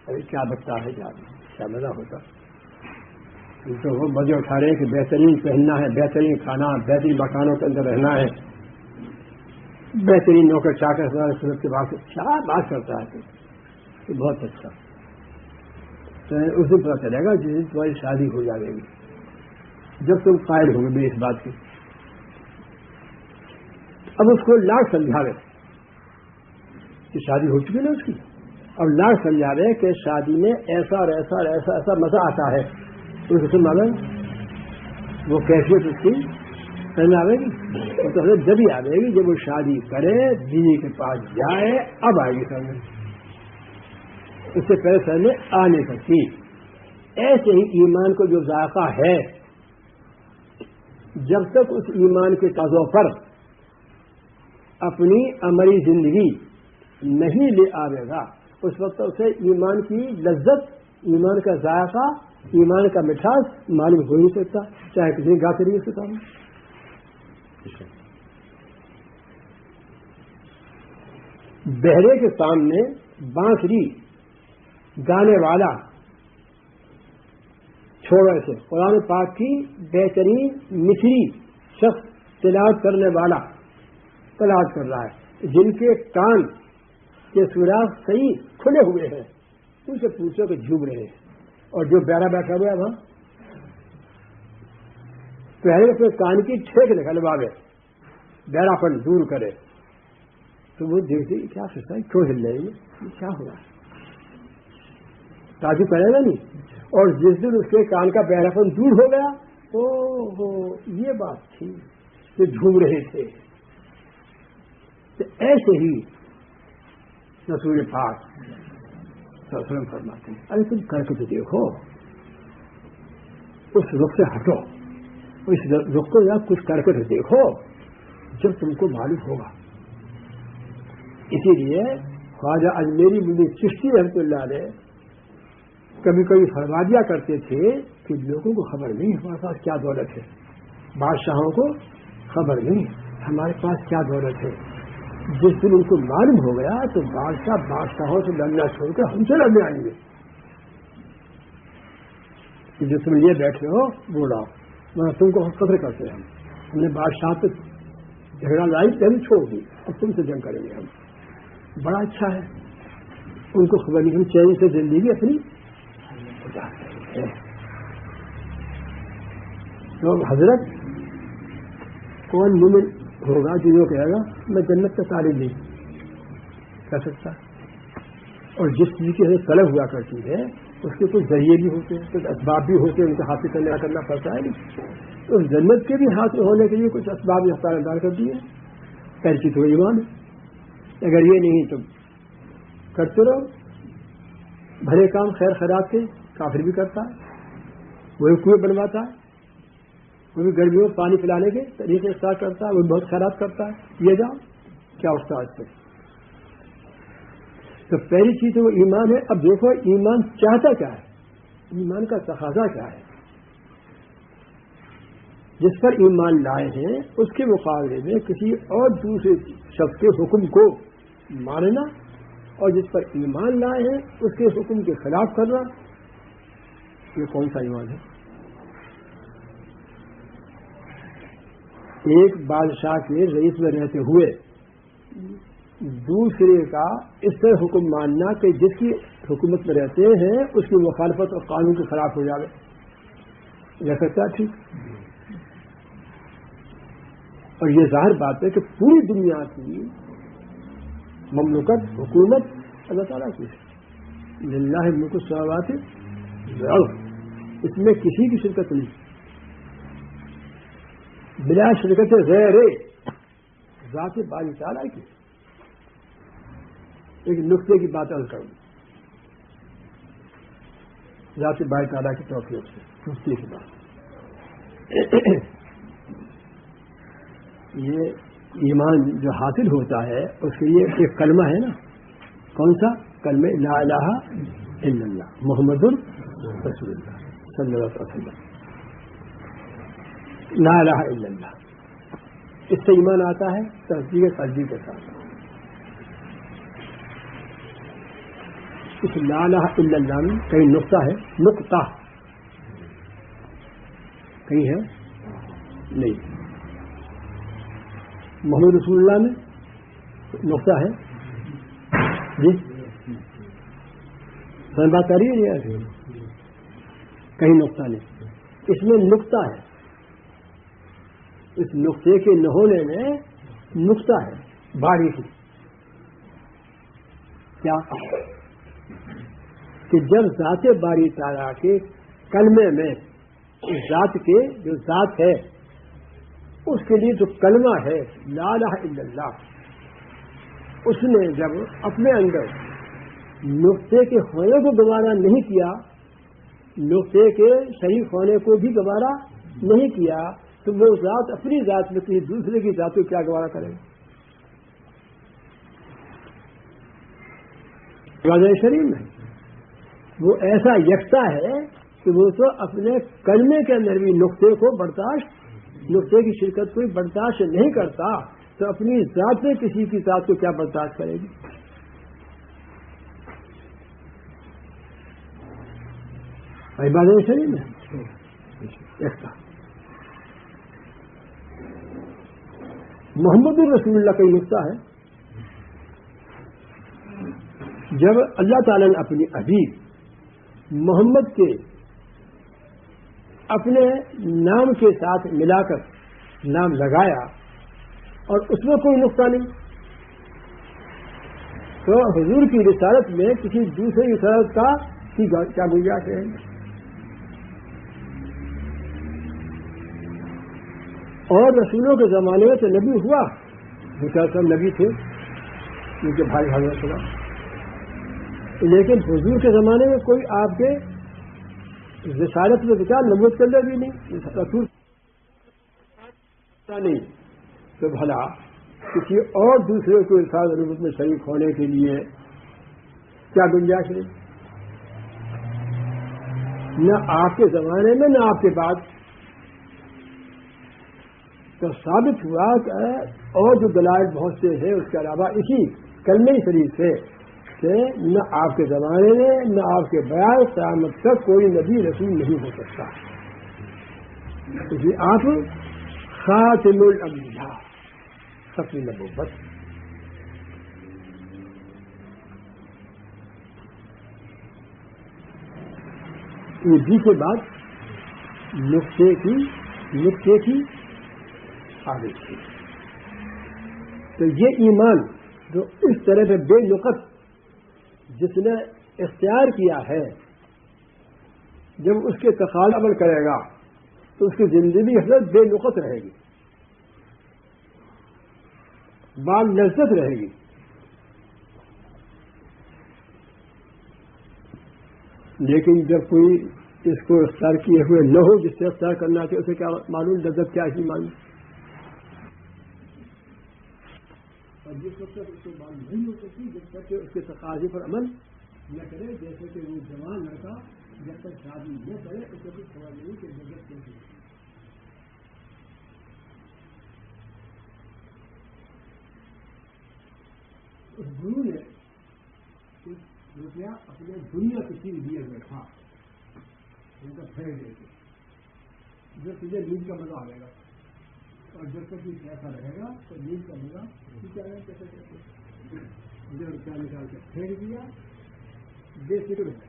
ارے کیا بچتا ہے کیا مزہ ہوتا. تو وہ مزے اٹھا رہے ہیں کہ بہترین پہننا ہے, بہترین کھانا, بہترین مکانوں کے اندر رہنا ہے, بہترین نوکر چاکر صورت کے بعد کیا بات کرتا ہے. تو بہت اچھا اس دن پتا چلے گا جس دن تمہاری شادی ہو جائے گی, جب تم قائل ہو گے اس بات کی. اب اس کو لاکھ سمجھا رہے کہ شادی ہو چکی نا اس کی, اب لاکھ سمجھا رہے کہ شادی میں ایسا اور ایسا اور ایسا ایسا مزہ آتا ہے. اس کو معلوم وہ کیفیت اس کی سمجھ آئے گی, اور تو جب ہی آئے گی جب وہ شادی کرے بیوی کے پاس جائے اب آئے گی سمجھ, اس سے پہلے سمجھ آ نہیں سکتی. ایسے ہی ایمان کو جو ذائقہ ہے جب تک اس ایمان کے تازوں پر اپنی عملی زندگی نہیں لے آئے گا اس وقت اسے ایمان کی لذت, ایمان کا ذائقہ, ایمان کا مٹھاس معلوم ہو نہیں سکتا, چاہے کسی گاتے رہی اس کے سامنے. بہرے کے سامنے بانسری گانے والا چھوڑو ایسے قرآن پاک کی بہترین مصری شخص تلاوت کرنے والا تلاوت کر رہا ہے جن کے کان کے سوراخ صحیح کھلے ہوئے ہیں, ان سے پوچھو کہ جھوم رہے ہیں, اور جو بیرا بیٹھا ہوا ہے وہاں پہلے اپنے کان کی ٹھیک نکلواوے بیرا پن دور کرے تو وہ دیکھتے کیا سوچتا ہے کیوں ہل رہے ہیں, کیا ہوا, تعجب کرے گا نہیں. اور جس دن اس کے کان کا بہرا پن دور ہو گیا او یہ بات تھی کہ جھوم رہے تھے. تو ایسے ہی رسول پاک فرماتے ہیں ارے تم کر کے تو دیکھو, اس رخ سے ہٹو, اس رخ کو یا کچھ کر کے تو دیکھو جب تم کو معلوم ہوگا. اسی لیے خواجہ اجمیری ملی چشتی رحمۃ اللہ علیہ کبھی کبھی فرما دیا کرتے تھے کہ لوگوں کو خبر نہیں ہمارے پاس کیا دولت ہے, بادشاہوں کو خبر نہیں ہمارے پاس کیا دولت ہے. جس دن ان کو معلوم ہو گیا تو بادشاہوں سے لڑنا چھوڑ کر ہم سے لڑنے آئیں گے کہ جس میں یہ بیٹھے ہو بولا تم کو قدر کرتے ہیں, ہم نے بادشاہ پہ جھگڑا لائی پہلے چھوڑ دی, اب تم سے جنگ کریں گے ہم. بڑا اچھا ہے, ان کو خبر نہیں, ہم چین سے زندگی اپنی تو حضرت کون مومن ہوگا جو یہ کہے گا میں جنت کا طالب نہیں کر سکتا, اور جس چیز کی طلب ہوا کرتی ہے اس کے کچھ ذریعے بھی ہوتے ہیں, کچھ اسباب بھی ہوتے ہیں, ان کو حاصل کرنا پڑتا ہے. اس جنت کے بھی حاصل ہونے کے لیے کچھ اسباب اختیار دار کر دیے. پہلی چیز تو ایمان ہے. اگر یہ نہیں تو کرتے رہو بھلے کام خیر خیرات کے. کافر بھی کرتا ہے, وہی کنویں بنواتا ہے, وہ بھی گرمیوں میں پانی پلانے کے طریقے اختیار کرتا ہے, وہ بہت خیرات کرتا ہے. یہ جاؤ کیا اٹھتا ہے اس سے. تو پہلی چیز تو وہ ایمان ہے. اب دیکھو ایمان چاہتا کیا ہے, ایمان کا تقاضا کیا ہے. جس پر ایمان لائے ہیں اس کے مقابلے میں کسی اور دوسرے شخص کے حکم کو ماننا, اور جس پر ایمان لائے ہیں اس کے حکم کے خلاف کرنا, یہ کون سا ایمان ہے. ایک بادشاہ کے رئیس میں رہتے ہوئے دوسرے کا اس طرح حکم ماننا کہ جس کی حکومت میں رہتے ہیں اس کی مخالفت اور قانون کے خلاف ہو جائے, یہ سکتا ہے ٹھیک. اور یہ ظاہر بات ہے کہ پوری دنیا کی مملکت حکومت اللہ تعالیٰ کی ہے. للہ ملک السماوات والارض, اس میں کسی کی شرکت نہیں, بلا شرکت غیر ذات باری تعالیٰ کی. ایک نقطے کی بات عرض کروں, ذات باری تعالیٰ کی توفیق سے نقطے کی بات. یہ ایمان جو حاصل ہوتا ہے اس کے لیے ایک کلمہ ہے نا, کون سا کلمہ لا الہ الا اللہ محمد رسول اللہ صلی اللہ علیہ وسلم. لا الہ الا اللہ, اس سے ایمان آتا ہے تصدیق قلبی کے ساتھ. اس لا الہ الا اللہ میں کہیں نقطہ ہے, نقطہ کہیں ہے نہیں. محمد رسول اللہ میں نقطہ ہے جی, سمجھ بات کر رہی ہے کہیں نقطہ نہیں. اس میں نقطہ ہے, اس نقطے کے نہ ہونے میں نقطہ ہے باریکی. کیا کہ جب ذات باری تعالیٰ کے کلمے میں اس ذات کے جو ذات ہے اس کے لیے جو کلمہ ہے لا الہ الا اللہ, اس نے جب اپنے اندر نقطے کے ہونے کو گوارا نہیں کیا, نقطے کے شریک ہونے کو بھی گوارا نہیں کیا, تو وہ ذات اپنی ذات میں کسی دوسرے کی ذات کو کیا گوارا کرے. واضح شریف میں وہ ایسا یکتا ہے کہ وہ تو اپنے کلمے کے اندر بھی نقطے کو برداشت, نقطے کی شرکت کوئی برداشت نہیں کرتا, تو اپنی ذات میں کسی کی ذات کو کیا برداشت کرے گی. عبادت شریف میں ایسا محمد الرسول اللہ کا نقطہ ہے. جب اللہ تعالیٰ نے اپنی حبیب محمد کے اپنے نام کے ساتھ ملا کر نام لگایا اور اس میں کوئی نقطہ نہیں, تو حضور کی رسالت میں کسی دوسرے رسالت کا کیا گنجائش ہے. اور رسولوں کے زمانے میں تو نبی ہوا, سب نبی تھے ان کے بھائی حضرت ہوا, لیکن حضور کے زمانے میں کوئی آپ کے رسالت میں بچا نبوت کرنے بھی نہیں, رسول نہیں, تو بھلا کسی اور دوسرے کو رسالت نبوت میں شریک ہونے کے لیے کیا گنجائش نہیں, نہ آپ کے زمانے میں نہ آپ کے بعد. تو ثابت ہوا کہ اور جو دلائل بہت سے ہیں اس کے علاوہ اسی کلمہ شریف سے کہ نہ آپ کے زمانے میں نہ آپ کے بعد قیامت تک کوئی نبی رسول نہیں ہو سکتا. کیونکہ آپ خاتم الانبیاء, ختم نبوت. یہ دوسری بات نقطے کی آگے تھی. تو یہ ایمان جو اس طرح سے بے نقط جس نے اختیار کیا ہے, جب اس کے تقاضا عمل کرے گا تو اس کی زندگی حضرت بے نقص رہے گی، بال لذت رہے گی. لیکن جب کوئی اس کو اختیار کیے ہوئے نہ ہو، جس سے اختیار کرنا چاہیے، اسے کیا معلوم لذت کیا ہی معلوم. اور جس وقت اس کو معلوم نہیں ہو سکتی جب تک کہ اس کے تقاضے پر عمل نہ کرے. جیسے کہ وہ جوان لڑکا جب تک شادی نہ کرے اس کو کچھ خبر نہیں کہ لذت کیسی ہے. اس گرو نے روپیہ اپنے دنیا کی چیز دیے ہوئے تھا ان کا پھینک دے کے، جو تجھے نیند کا مزہ آئے گا، اور جب تک یہ پیسہ رہے گا تو نیند کا مزہ کیسے کہتے مجھے روپیہ نکال کے پھینک دیا، بے فکر ہے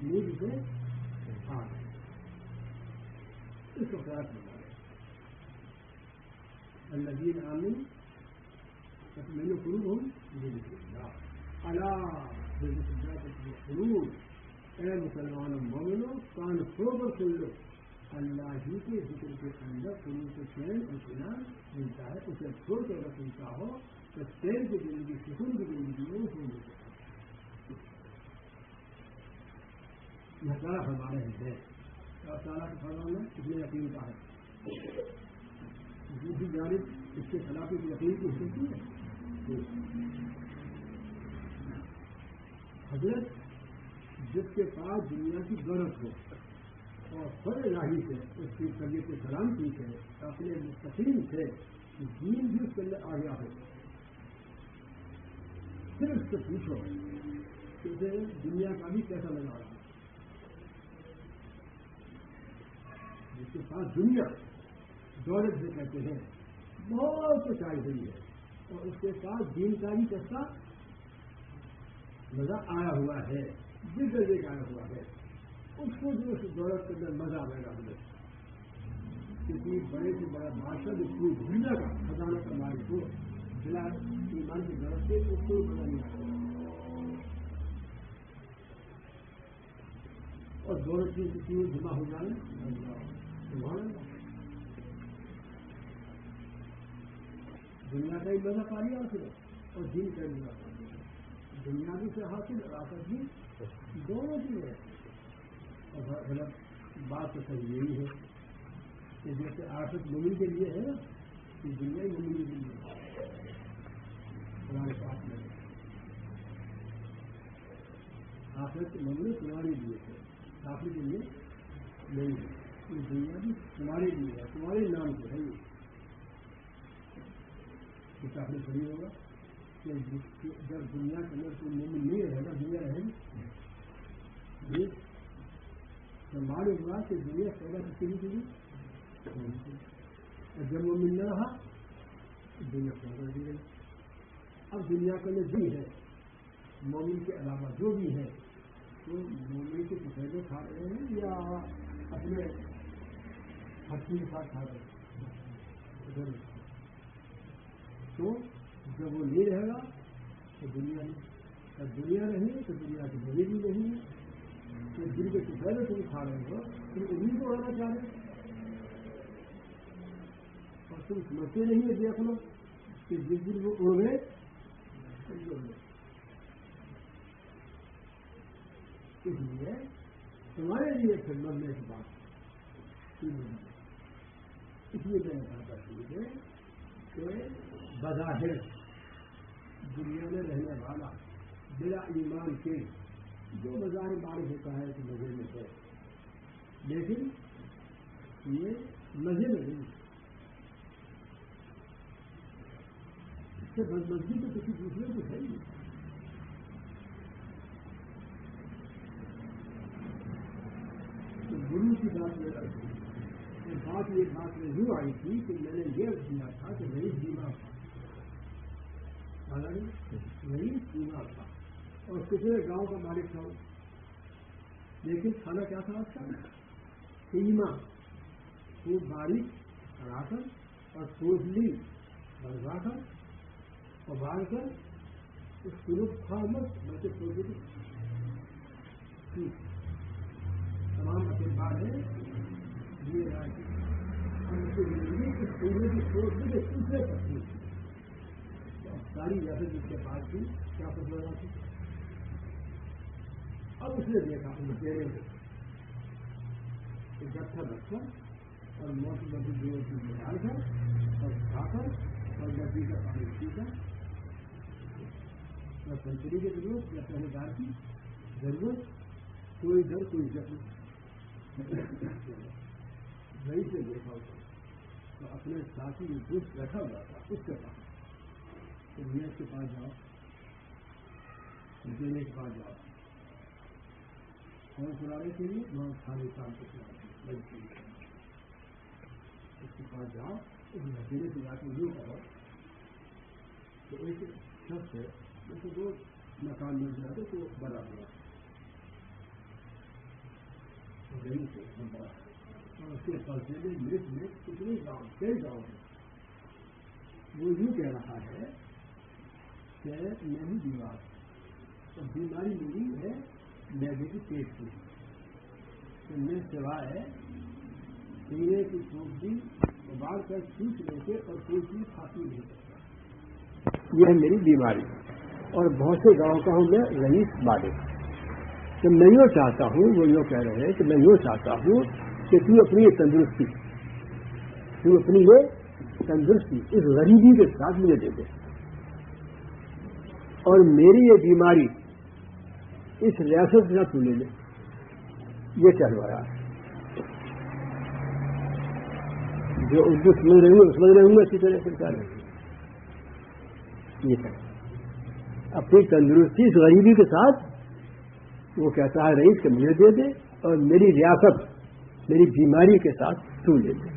نیند سے آ گئے. اس کو خیال بنا رہے الذین آمنوا میں نے قلوب ہوں اے مسلمانوں مومنوں کان سوبر سن لو، اللہ ہی کے ذکر کے اندر قلوب کو چین اور اطمینان ملتا ہے. اسے چھوڑ کے اگر سنتا ہو تو چین کی زندگی سکون کی زندگی میں سن لیتا ہے. یہ سارا فرما رہے ہیں اور سارا کا فرمانا کتنے یقین کا ہے. دوسری جانب اس کے خلاف یقین کی سکتی ہے. حضرت جس کے پاس دنیا کی دولت ہو اور خود الہی سے اس کی طبیعت سلامتی سے اپنے مستقیم سے دین بھی اس کے اندر آ گیا ہو، پھر اس سے پوچھو کہ اسے دنیا کا بھی کیسا لگا رہا. جس کے پاس دنیا دولت سے کہتے ہیں بہت کچھ آئی ہوئی ہے اور اس کے ساتھ دین کا بھی کیسا مزہ آیا ہوا ہے، جس درجے کا آیا ہوا ہے، اس کو جو اس دولت کے اندر مزہ آئے گا. کسی بڑے سے بڑا بادشاہ جو پوری دنیا کا خزانہ کا مالک ہو، بلا ایمان کی دولت سے اس کو مزہ نہیں آئے گا. اور دولت کی کسی میں جمع ہو جائے دنیا کا ہی مزہ پا لیا اور دین کا مزہ پا لیا. دنیا بھی سے حاصل اور آخرت بھی دونوں کی ہے. اور غلط بات تو صحیح یہی ہے کہ جیسے آخرت مومن کے لیے ہے نا، کہ دنیا ہی مومن کے لیے ہمارے پاس میں آخرت مومن تمہارے لیے ہے، آخرت کے لیے نہیں ہے. یہ دنیا بھی تمہارے لیے ہے، تمہارے نام سے ہے. یہ آپ نے صحیح ہوگا کہ جب دنیا کے اندر کوئی مومن نہیں رہے گا دنیا رہے گی. تو معلوم ہوا کہ دنیا پیدا کسی بھی چیز اور جب مومن نہ رہا تو دنیا پیدا دی گئی. اب دنیا کے اندر جو ہے مومن کے علاوہ جو بھی ہے تو مومن کے فائدے کھا رہے ہیں یا اپنے ہاتھی کے ساتھ کھا رہے ہیں. تو جب وہ نہیں رہے گا تو دنیا نہیں، جب دنیا نہیں تو دنیا کی بڑی بھی نہیں ہے. تو دن کے پہلے تم کھا رہے ہو تم انہیں کو آنا چاہ رہے اور تم سمجھتے نہیں ہے. دیکھ لو کہ جس دن وہ اڑ گئے اس لیے تمہارے لیے پھر مرنے کی بات اس لیے میں نے کہا تھا کہ بظاہر دنیا میں رہنے والا بلا ایمان کے جو بظاہر بارش ہوتا ہے کہ مزے میں ہے، لیکن یہ مزے میں نہیں. اس سے بدمزگی تو کسی دوسرے کو ہے نہیں. تو گرو کی بات یہ بات میں یوں آئی تھی کہ میں نے یہ سنا تھا کہ غریب بیمار تھا، غریب بیمار تھا اور کسی گاؤں کا مالک تھا، لیکن کھانا کیا تھا اس کا قیمہ خوب باریک کرا کر اور پوجلی بنوا کر اور باندھ کر اس کو کھا مت بلکہ پوجلی تمام اپنے بار ہے یہ راجی ہم سے ملیں کہ سونے کی سوچ بھی دوسرے کرتی تو اب ساری ریاست جس کے پاس تھی کیا فیصلہ تھی. اب اس نے دیکھا ہم تیرے میں جب تھا بچہ اور موت بدل دیو کی نکال کر اور کھا کر اور ندی کا پانی پی کر نہ سنچری کی ضرورت نہ پہلے دار کی ضرورت, کوئی ڈر کوئی ضرورت وہی سے دیکھا ہوتا تو اپنے ساتھی میں دوست بیٹھا ہوا تھا اس کے پاس تو میں اس کے پاس جاؤ دینے کے پاس جاؤ کون سنانے کے لیے وہاں کھانے شام کو سنانے اس کے پاس جاؤ اس نتیجے سے جا کے یوں کرو تو ایک شخص ہے جیسے دو مکان مل جاتے تو بڑا ہوا اور اس کے قبضے میں ملک میں کتنے گاؤں کئی گاؤں ہیں وہ یوں کہہ رہا ہے کہ میں ہی بیمار اور بیماری میری ہے میدے کی پیٹ کی تو میں سوائے سینے کی چوٹی ابال کر کھینچ لے کے اور کوئی چیز کھاتی نہیں سکتا. یہ ہے میری بیماری اور بہت سے گاؤں کا ہوں میں رئیس مالک. تو میں یوں چاہتا ہوں وہ یوں کہہ رہے ہیں کہ میں یوں چاہتا ہوں کہ تو اپنی یہ تندرستی تو اپنی یہ تندرستی اس غریبی کے ساتھ مجھے دے دے اور میری یہ بیماری اس ریاست سے نہ تو لے لے. یہ چلوایا ہے جو اردو سمجھ رہے ہوں سمجھ رہے ہوں گے اسی طرح سے کیا رہے یہ کہ اپنی تندرستی اس غریبی کے ساتھ وہ کہتا ہے رئیس کہ مجھے دے دے اور میری ریاست میری بیماری کے ساتھ تو لے دے.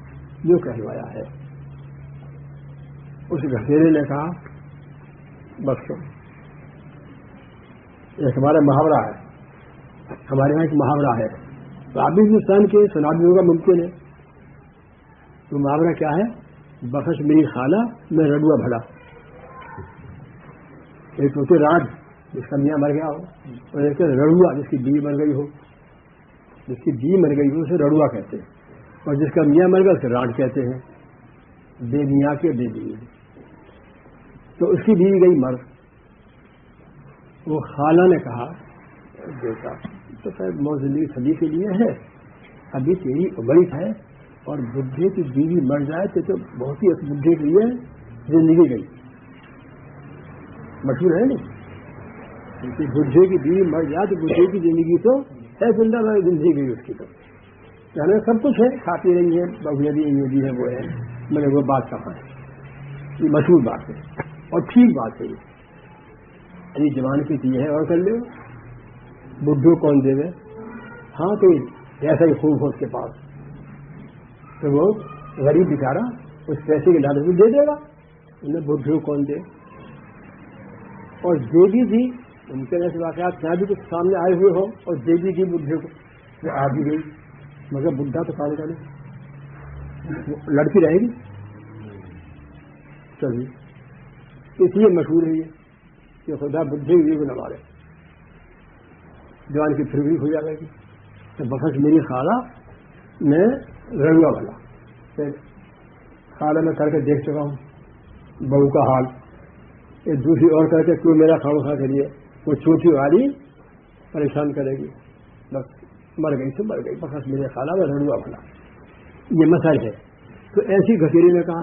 یوں کہلوایا ہے. اس گھسیرے نے کہا بخشو. ایک ہمارا محاورہ ہے ہمارے یہاں ایک محاورہ ہے تو آپ بھی ہندوستان کے سنابیوں کا ممکن ہے. تو محاورہ کیا ہے؟ بخش میری خالہ میں رڈوا بھلا. ایک ہوتے راج جس کا میاں مر گیا ہو اور ایک رڑوا جس کی بیوی مر گئی ہو. جس کی بیوی مر گئی ہو اسے رڑوا کہتے ہیں اور جس کا میاں مر گیا اسے راج کہتے ہیں. بے میاں کے بے بیوی. تو اس کی بیوی گئی مر. وہ خالہ نے کہا بیٹا تو شاید موت زندگی سبھی کے لیے ہے ابھی تیری عمر ہے اور بڈھے کی بیوی مر جائے تو بہت ہی بڈھے کے لیے زندگی گئی. مشہور ہے نہیں کہ بڈھے کی بیوی مر جائے تو بڈھے کی زندگی تو ہے زندہ زندگی گئی اس کی. تو یعنی سب کچھ ہے کھاتی رہی ہے بہویں بھی یہ بھی ہے وہ ہے میں نے وہ بات کہا ہے یہ مشہور بات ہے اور ٹھیک بات ہے. ابھی جوان کی چیز ہے اور کر لے بڈھو کون دے گا. ہاں تو ایسا ہی خوب ہو اس کے پاس تو وہ غریب بیچارہ اس پیسے کے لالچ میں دے دے گا. انہیں بڈھو کون دے اور دے بھی تھی ممکن ایسے واقعات جہاں بھی کچھ سامنے آئے ہوئے ہو اور دے بھی تھی بڈھے کو وہ آ بھی گئی مگر بڈھا تو کام کرے لڑکی رہے گی. چلیے اس لیے مشہور ہے یہ کہ خدا بڈھے ہوئی کو نہ مارے. جوان کی پھر بھی ہو جائے گی تو بخش میری خالہ میں رڑوا والا. پھر خالہ میں کر کے دیکھ چکا ہوں بہو کا حال. ایک دوسری اور کر کے کیوں میرا کھانا کھا کے لیے وہ چھوٹی والی پریشان کرے گی. بس مر گئی سے مر گئی بخش میرے خالہ میں رڑوا والا. یہ مسئلہ ہے. تو ایسی گھسیری نے کہا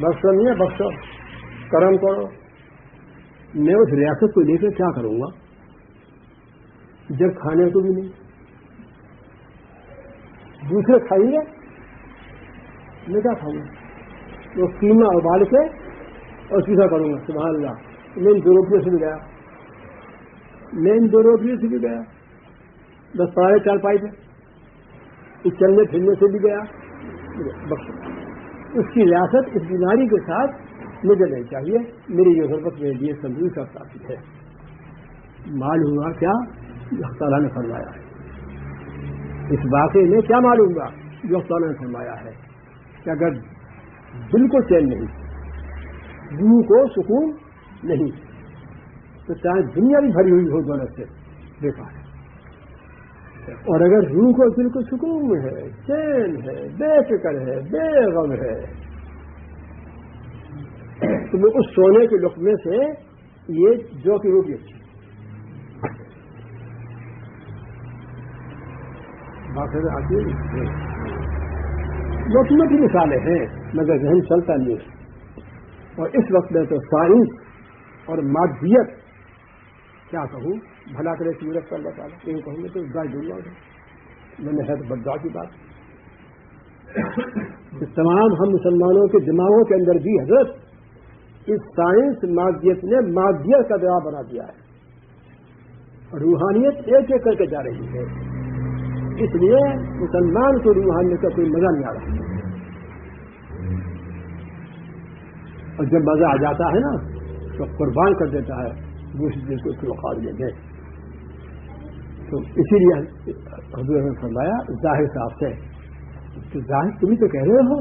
بخشو نہیں ہے بخشو کرم کرو. میں اس ریاست کو لے کر کیا کروں گا جب کھانے کو بھی نہیں. دوسرے کھائیں گے میں کیا کھاؤں گا. وہ قیمہ ابال کے اور سیدھا کروں گا. سبحان اللہ. میں ان 2 روپیوں سے بھی گیا میں ان 2 روپیوں سے بھی گیا 10 پڑھائے 4 پائی تھے اس چلنے پھرنے سے بھی گیا. اس کی ریاست اس بیماری کے ساتھ مجھے نہیں چاہیے. میری یہ غربت میرے لیے سمجھی کا کافی ہے. مال ہوا کیا اللہ تعالیٰ نے فرمایا ہے. اس واقعے میں کیا معلوم ہوا جو اللہ تعالیٰ نے فرمایا ہے کہ اگر دل کو چین نہیں روح کو سکون نہیں تو چاہے دنیا بھی بھری ہوئی ہو دولت سے بیکار ہے. اور اگر روح کو دل کو سکون ہے، چین ہے، بے فکر ہے، بے غم ہے، تو وہ اس سونے کے لقمے سے یہ جو کی روٹی اچھی بات آتی ہے. لقمے کی مثالیں ہیں مگر ذہن چلتا نہیں ہے. اور اس وقت میں تو سائنس اور مادیت کیا کہوں، بھلا کرے سورت کا اللہ تعالیٰ یہ کہوں گے تو گائے دنیا میں نے ہے تو بدعا کی بات. تمام ہم مسلمانوں کے دماغوں کے اندر بھی حضرت اس سائنس مادیت نے مادیت کا دعا بنا دیا ہے. روحانیت ایک ایک کر کے جا رہی ہے. اس لیے مسلمان کو روحانیت کا کوئی مزہ نہیں آ رہا. اور جب مزہ آ جاتا ہے نا تو قربان کر دیتا ہے دوسرے دل کو اس کے مقابلے میں. تو اسی لیے حضور نے فرمایا ظاہر صاحب سے کہ ظاہر تم ہی تو کہہ رہے ہو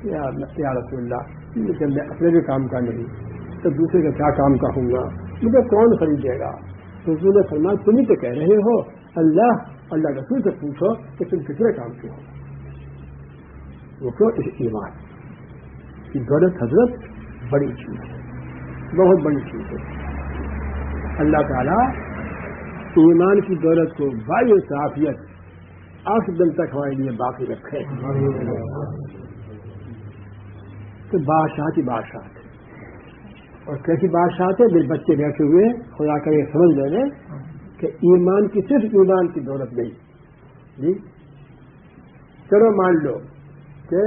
یا رسول اللہ، لیکن میں اپنے بھی کام کا نہیں تو دوسرے کا کیا کام کا ہوں گا، مجھے کون خریدے گا. تو حضور نے فرمایا تم ہی تو کہہ رہے ہو، اللہ رسول سے پوچھو کہ تم کتنے کام کے ہو. وہ کیوں؟ اس ایمان کی دولت حضرت بڑی چیز ہے، بہت بڑی چیز ہے. اللہ تعالیٰ ایمان کی دولت کو بائی صافیت آٹھ دن تک ہمارے لیے باقی رکھے. تو بادشاہ کی بادشاہ ہے. اور کیسی بادشاہ ہے؟ میرے بچے بیٹھے ہوئے خدا کا یہ سمجھ لے لیں کہ ایمان کی صرف ایمان کی دولت نہیں جی. چلو مان لو کہ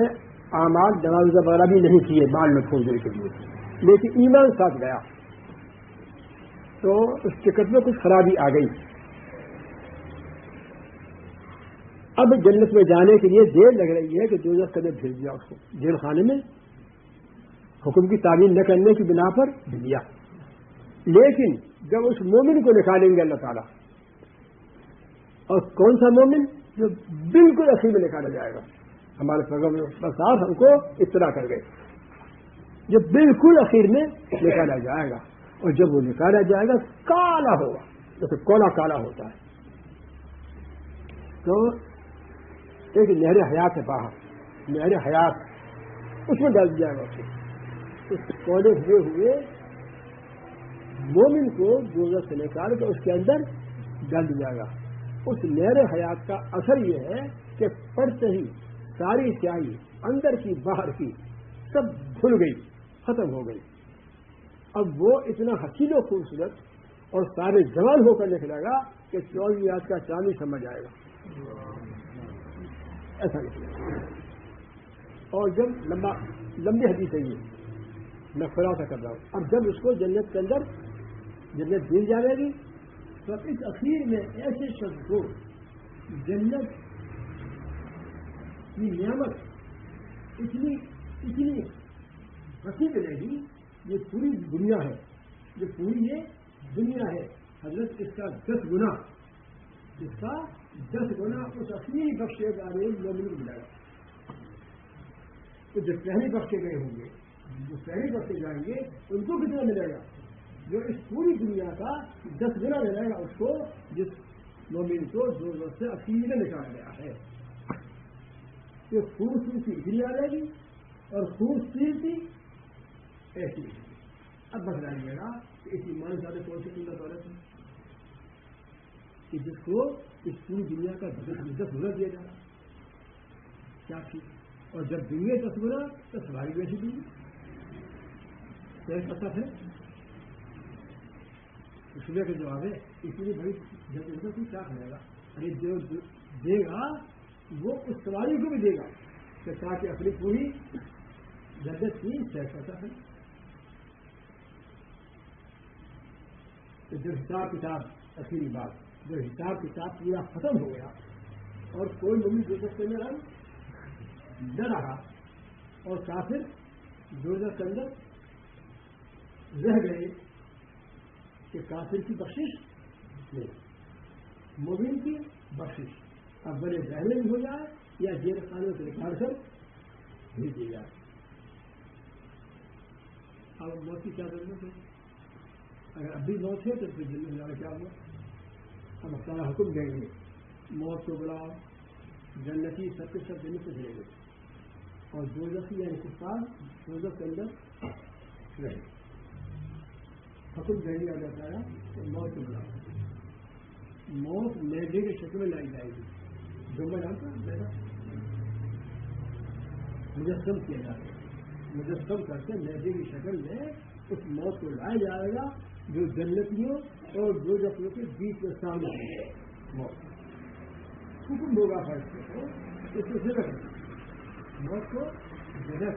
اعمال جنازہ وغیرہ بھی نہیں کیے، مان لو تھوڑی دیر کے لیے، لیکن ایمان ساتھ گیا تو اس ٹکٹ میں کچھ خرابی آ گئی. اب جنت میں جانے کے لیے دیر لگ رہی ہے کہ دوزخ کے اندر بھیج دیا اس کو، جیل خانے میں حکم کی تعمیل نہ کرنے کی بنا پر بھیج دیا. لیکن جب اس مومن کو نکالیں گے اللہ تعالیٰ، اور کون سا مومن؟ جو بالکل اخیر میں نکالا جائے گا. ہمارے پیغمبر صاحب ہم کو اطلاع کر گئے، جو بالکل اخیر میں نکالا جائے گا. اور جب وہ نکالا جائے گا کالا ہوگا، جیسے کولا کالا ہوتا ہے. تو ایک نہر حیات ہے باہر، نہر حیات اس میں ڈال دیا جائے گا. اس کولے ہوئے مومن کو دوزخ سے نکال کر اس کے اندر ڈال دیا جائے گا. اس نہر حیات کا اثر یہ ہے کہ پڑتے ہی ساری سیاہی اندر کی باہر کی سب دھل گئی، ختم ہو گئی. اب وہ اتنا حسین و خوبصورت اور سارے جوان ہو کر نکلے گا کہ 24 آج کا چاند ہی سمجھ آئے گا، ایسا نکلے گا. اور جب لمبی حدیث ہے یہ، میں خلاصہ کر رہا ہوں. اب جب اس کو جنت کے اندر جنت دی جائے گی تو اس اخیر میں ایسے شخص کو جنت کی نعمت اتنی وسیع ملے گی. یہ پوری دنیا ہے، یہ پوری یہ دنیا ہے حضرت، اس کا 10 گنا اس اخیری بخشے والے مومن کو ملے گا. تو جو پہلے بخشے گئے ہوں گے، جو پہلے بخشے جائیں گے، ان کو کتنا ملے گا؟ جو اس پوری دنیا کا 10 گنا ملے گا اس کو، جس مومن کو دو سے اخیر میں نکالا گیا ہے. یہ خوبصورتی اتنی آ جائے گی اور خوبصورتی ایسی. اب بتلائیے گا کہ اس ایمان زیادہ کون سی قیمت دولت ہے کہ جس کو اس پوری دنیا کا 10 گنا دیا جائے گا. کیا چیز؟ اور جب دنیا 10 گنا تو سواری بھی ایسی دی پتہ ہے. اس لیے کا جواب ہے اس لیے بھائی جب ان کو کیا کرے گا؟ ارے جو دے گا وہ اس سواری کو بھی دے گا کہ تاکہ اپنی پوری جدت کی سیر کرتا ہے. تو جو حساب کتاب اخیری بات، جو حساب کتاب پورا ختم ہو گیا اور کوئی مومن دوزخ کے اندر نہ رہا اور کافر دوزخ کے اندر رہ گئے کہ کافر کی بخشش نہیں، مومن کی بخشش اب بڑے ظاہر میں ہو جائے یا جیل خانے سے نکال کر بھیج دی جائے. اب موت کی کیا ضرورت ہے؟ اگر ابھی موت ہے تو پھر جنت میں جانا کیا ہوا؟ اب اپنا حکم دیں گے موت کو بلاؤ، جنتی سب کے سب جنت سے چلے گئے، اور دوزخی یعنی کفار دوزخ کے اندر رہے۔ حکم جاری آ جاتا ہے کہ موت کو بلاؤ، موت میدے کی شکل میں لائی جائے گی، جو میں جانتا ہوں میرا مجسم کیا جاتا ہے، مجسم کر کے میدے کی شکل میں اس موت کو لایا جائے گا جو جنتیوں اور دوزخیوں کے بیچ میں سامنے ہے۔ موت حکم ہوگا فرشتے کو اس کو ذکر موت کو جگہ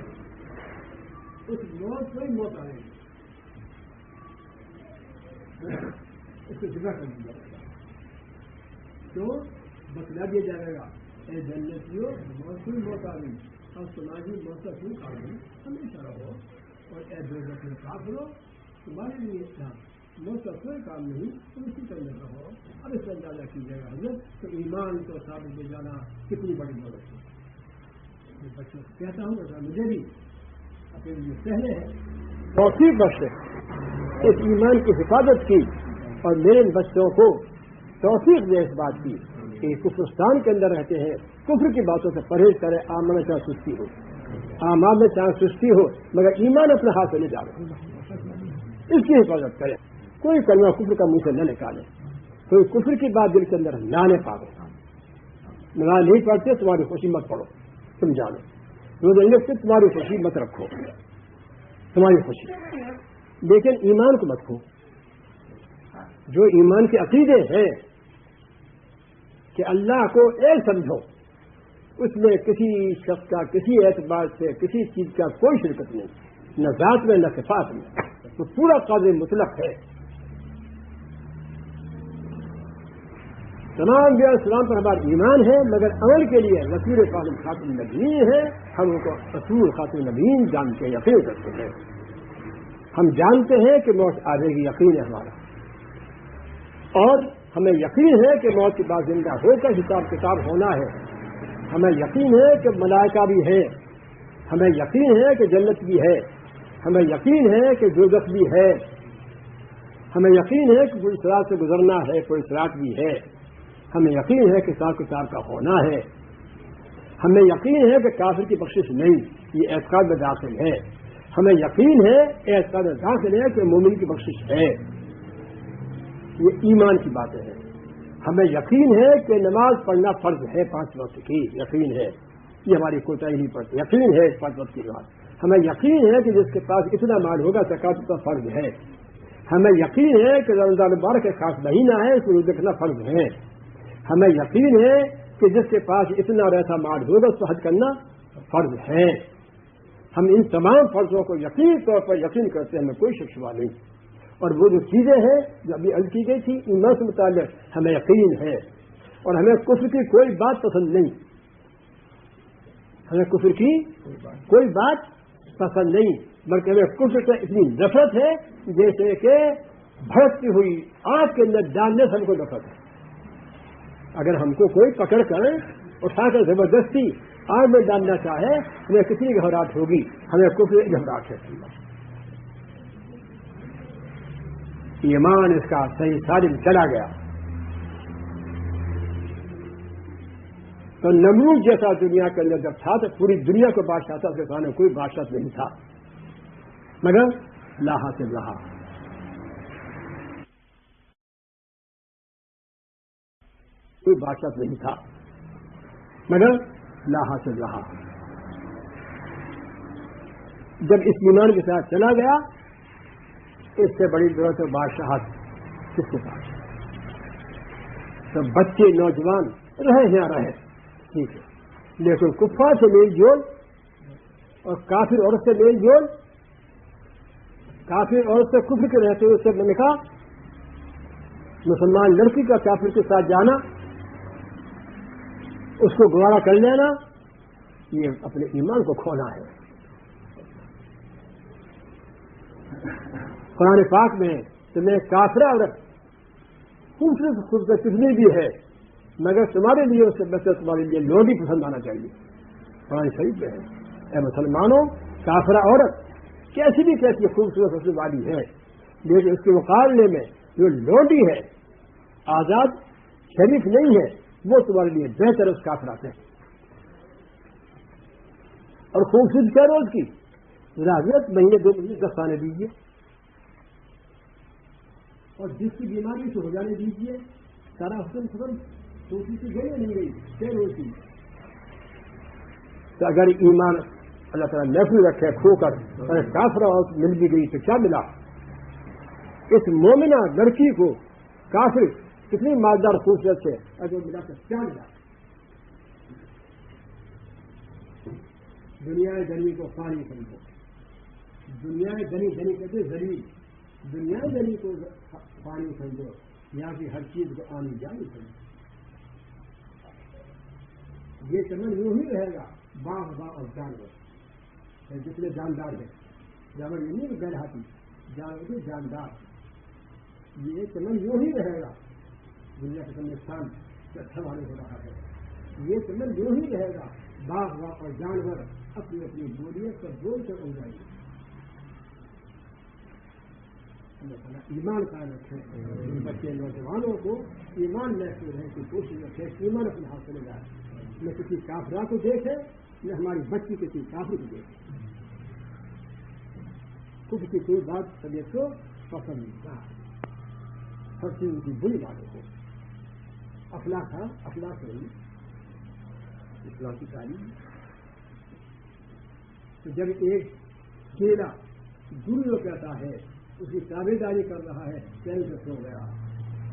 اس موت کو ہی موت آئے گی، اس کو جگہ کر دیا جائے گا، تو بتلا دیا جائے گا اے جنتیوں موت کو ہی موت آ گئی، اور سماجی موت کا کیوں کھا گئی ہمیشہ رہو، اور اے دوزخیوں کافرو تمہارے لیے اسلام موت کا کوئی کام نہیں، تم اسی کے اندر رہو۔ اب اس کا اندازہ کیجیے گا حضرت تو ایمان کو ثابت دے جانا کتنی بڑی دولت ہے۔ میں بچوں کو کہتا ہوں ایسا مجھے بھی اپنے لیے پہلے ہے توفیق بخشے اس ایمان کی حفاظت کی، اور میرے بچوں کو توفیق دے اس بات کی کہ کفرستان کے اندر رہتے ہیں، کفر کی باتوں سے پرہیز کرے، اعمال میں چاہے سستی ہو، اعمال میں چاہے سستی ہو، مگر ایمان اپنے ہاتھ سے نہیں ڈالے، اس کی حفاظت کرے، کوئی کلمہ کفر کا منہ سے نہ نکالے، کوئی کفر کی بات دل کے اندر لانے پاگے، نماز نہیں پڑھتے تمہاری خوشی مت پڑھو، تم جانو روزہ نہیں رکھتے تمہاری خوشی مت رکھو، تمہاری خوشی، لیکن ایمان کو مت کھو۔ جو ایمان کے عقیدے ہیں کہ اللہ کو ایک سمجھو، اس میں کسی شخص کا کسی اعتبار سے کسی چیز کا کوئی شرکت نہیں، نہ ذات میں نہ صفات میں، تو پورا قادر مطلق ہے۔ تمام انبیاء السلام پر ہمارا ایمان ہے، مگر عمل کے لیے رسول خاتم النبیین ہے، ہم ان کو رسول خاتم النبیین جانتے ہیں، یقین کرتے ہیں، ہم جانتے ہیں کہ موت آ جائے گی، یقین ہے ہمارا، اور ہمیں یقین ہے کہ موت کے بعد زندہ ہو کر حساب کتاب ہونا ہے، ہمیں یقین ہے کہ ملائکہ بھی ہے، ہمیں یقین ہے کہ جنت بھی ہے، ہمیں یقین ہے کہ دوزخ بھی ہے، ہمیں یقین ہے کہ کوئی صراط سے گزرنا ہے، کوئی صراط بھی ہے، ہمیں یقین ہے کہ حساب کتاب کا ہونا ہے، ہمیں یقین ہے کہ کافر کی بخشش نہیں، یہ اعتقاد میں داخل ہے، ہمیں یقین ہے اعتقاد میں داخل ہے کہ مومن کی بخشش ہے، یہ ایمان کی باتیں ہیں۔ ہمیں یقین ہے کہ نماز پڑھنا فرض ہے 5 وقت کی، یقین ہے، یہ ہماری کوتاہی نہیں پڑتی، یقین ہے اس 5 وقت کی نماز، ہمیں یقین ہے کہ جس کے پاس اتنا مال ہوگا زکوٰۃ کا فرض ہے، ہمیں یقین ہے کہ رمضان مبارک کا خاص مہینہ ہے اس کو روزے رکھنا فرض ہے، ہمیں یقین ہے کہ جس کے پاس اتنا اور ایسا مال ہوگا اس کو حج کرنا فرض ہے۔ ہم ان تمام فرضوں کو یقین طور پر یقین کرتے ہیں، ہمیں کوئی شک شبہ نہیں، اور وہ جو چیزیں ہیں جو ابھی عرض کی گئی تھی ایمان سے متعلق ہمیں یقین ہے، اور ہمیں کفر کی کوئی بات پسند نہیں، ہمیں کفر کی کوئی بات پسند نہیں، بلکہ ہمیں کفر سے اتنی نفرت ہے جیسے کہ بھڑکتی ہوئی آگ کے اندر ڈالنے سے ہم کو نفرت ہے۔ اگر ہم کو کوئی پکڑ کر اٹھا کر زبردستی آگ میں ڈالنا چاہے ہمیں کتنی گھبراہٹ ہوگی، ہمیں کفر گھبراہٹ ہے۔ ایمان اس کا صحیح سالم چلا گیا تو نمرود جیسا دنیا کے اندر جب تھا تو پوری دنیا کو بادشاہ تھا، اس کے سامنے کوئی بادشاہ نہیں تھا، مگر لا حاصل رہا، کوئی بادشاہ نہیں تھا مگر لا حاصل رہا۔ جب اس ایمان کے ساتھ چلا گیا اس سے بڑی ضرورت ہے بادشاہت کس کے پاس؟ تو بچے نوجوان رہے یا رہے ٹھیک ہے، لیکن کفار سے میل جول اور کافر عورت سے میل جول، کافر عورت سے کفر کے رہتے ہوئے اس سے نکاح، مسلمان لڑکی کا کافر کے ساتھ جانا، اس کو گوارا کر لینا، یہ اپنے ایمان کو کھونا ہے۔ قرآن پاک میں تمہیں کافرہ عورت خوبصورت کتنی بھی ہے مگر تمہارے لیے اس سے بہتر تمہارے لیے لوڈی پسند آنا چاہیے، قرآن شریف میں ہے۔ اے مسلمانوں، کافرہ عورت کیسی بھی کیسی خوبصورت حسن والی ہے، لیکن اس کے مقابلے میں جو لوڈی ہے آزاد شریف نہیں ہے، وہ تمہارے لیے بہتر اس کافرات ہے. اور خوبصورت کیا روز کی راضیت مہینے 2 مہینے 10 آنے دیجیے اور جس کی بیماری سے ہو جانے دیجیے. سارا حسن ختم کوشش سے گئی نہیں گئی 6 روز کی. تو اگر ایمان اللہ تعالیٰ محفوظ رکھے کھو کر اور کافر مل بھی گئی تو کیا ملا؟ اس مومنہ لڑکی کو کافر کتنی مالدار خوبصورت ہے اگر ملا تو کیا ملا؟ دنیا گنی کو پانی سمجھو. دنیا گنی کہتے زمین. دنیا گنی کو پانی سمجھو. یہاں کی ہر چیز کو آنی جانی سمجھو. یہ چمن یوں ہی رہے گا باغ اور جانور جتنے جاندار ہیں. جانور یہ نہیں غیر ہاتھی جانور جاندار. یہ چمن یوں ہی رہے گا. دنیا کا سمجھان اچھا والے ہو رہا ہے. یہ چمن یوں ہی رہے گا. باغ اور جانور اپنی اپنی بولیت پر بول کر اڑ جائیں گے. ایمان قائم رکھیں. بچے نوجوانوں کو ایمان محفوظ رہنے کی کوشش رکھیں. ایمان اپنے ہاتھ سے لے جائے. نہ کسی کافرہ کو دیکھے نہ ہماری بچی کسی کافر کو دیکھے. خود کی کوئی بات طبیعت کو پسند نہ ہر چیز کی بری باتوں کو. اخلاق رہی اسلام کی تعلیم. تو جب ایک چیلا گرو کہتا ہے اس کی تابع داری کر رہا ہے چین سے سو گیا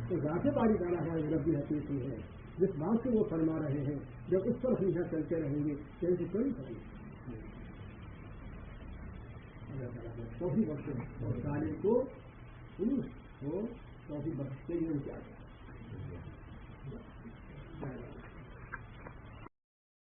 تو ذات باری ڈالا ہماری ربی حقیقی ہے. جس بات سے وہ فرما رہے ہیں جب اس پر ہمیشہ چلتے رہیں گے چین سے کوئی کریں گے. اللہ تعالیٰ نے توفیق بخشے اور تعلیم کو خلوص ہو توفیق بخشتے ہوئے کیا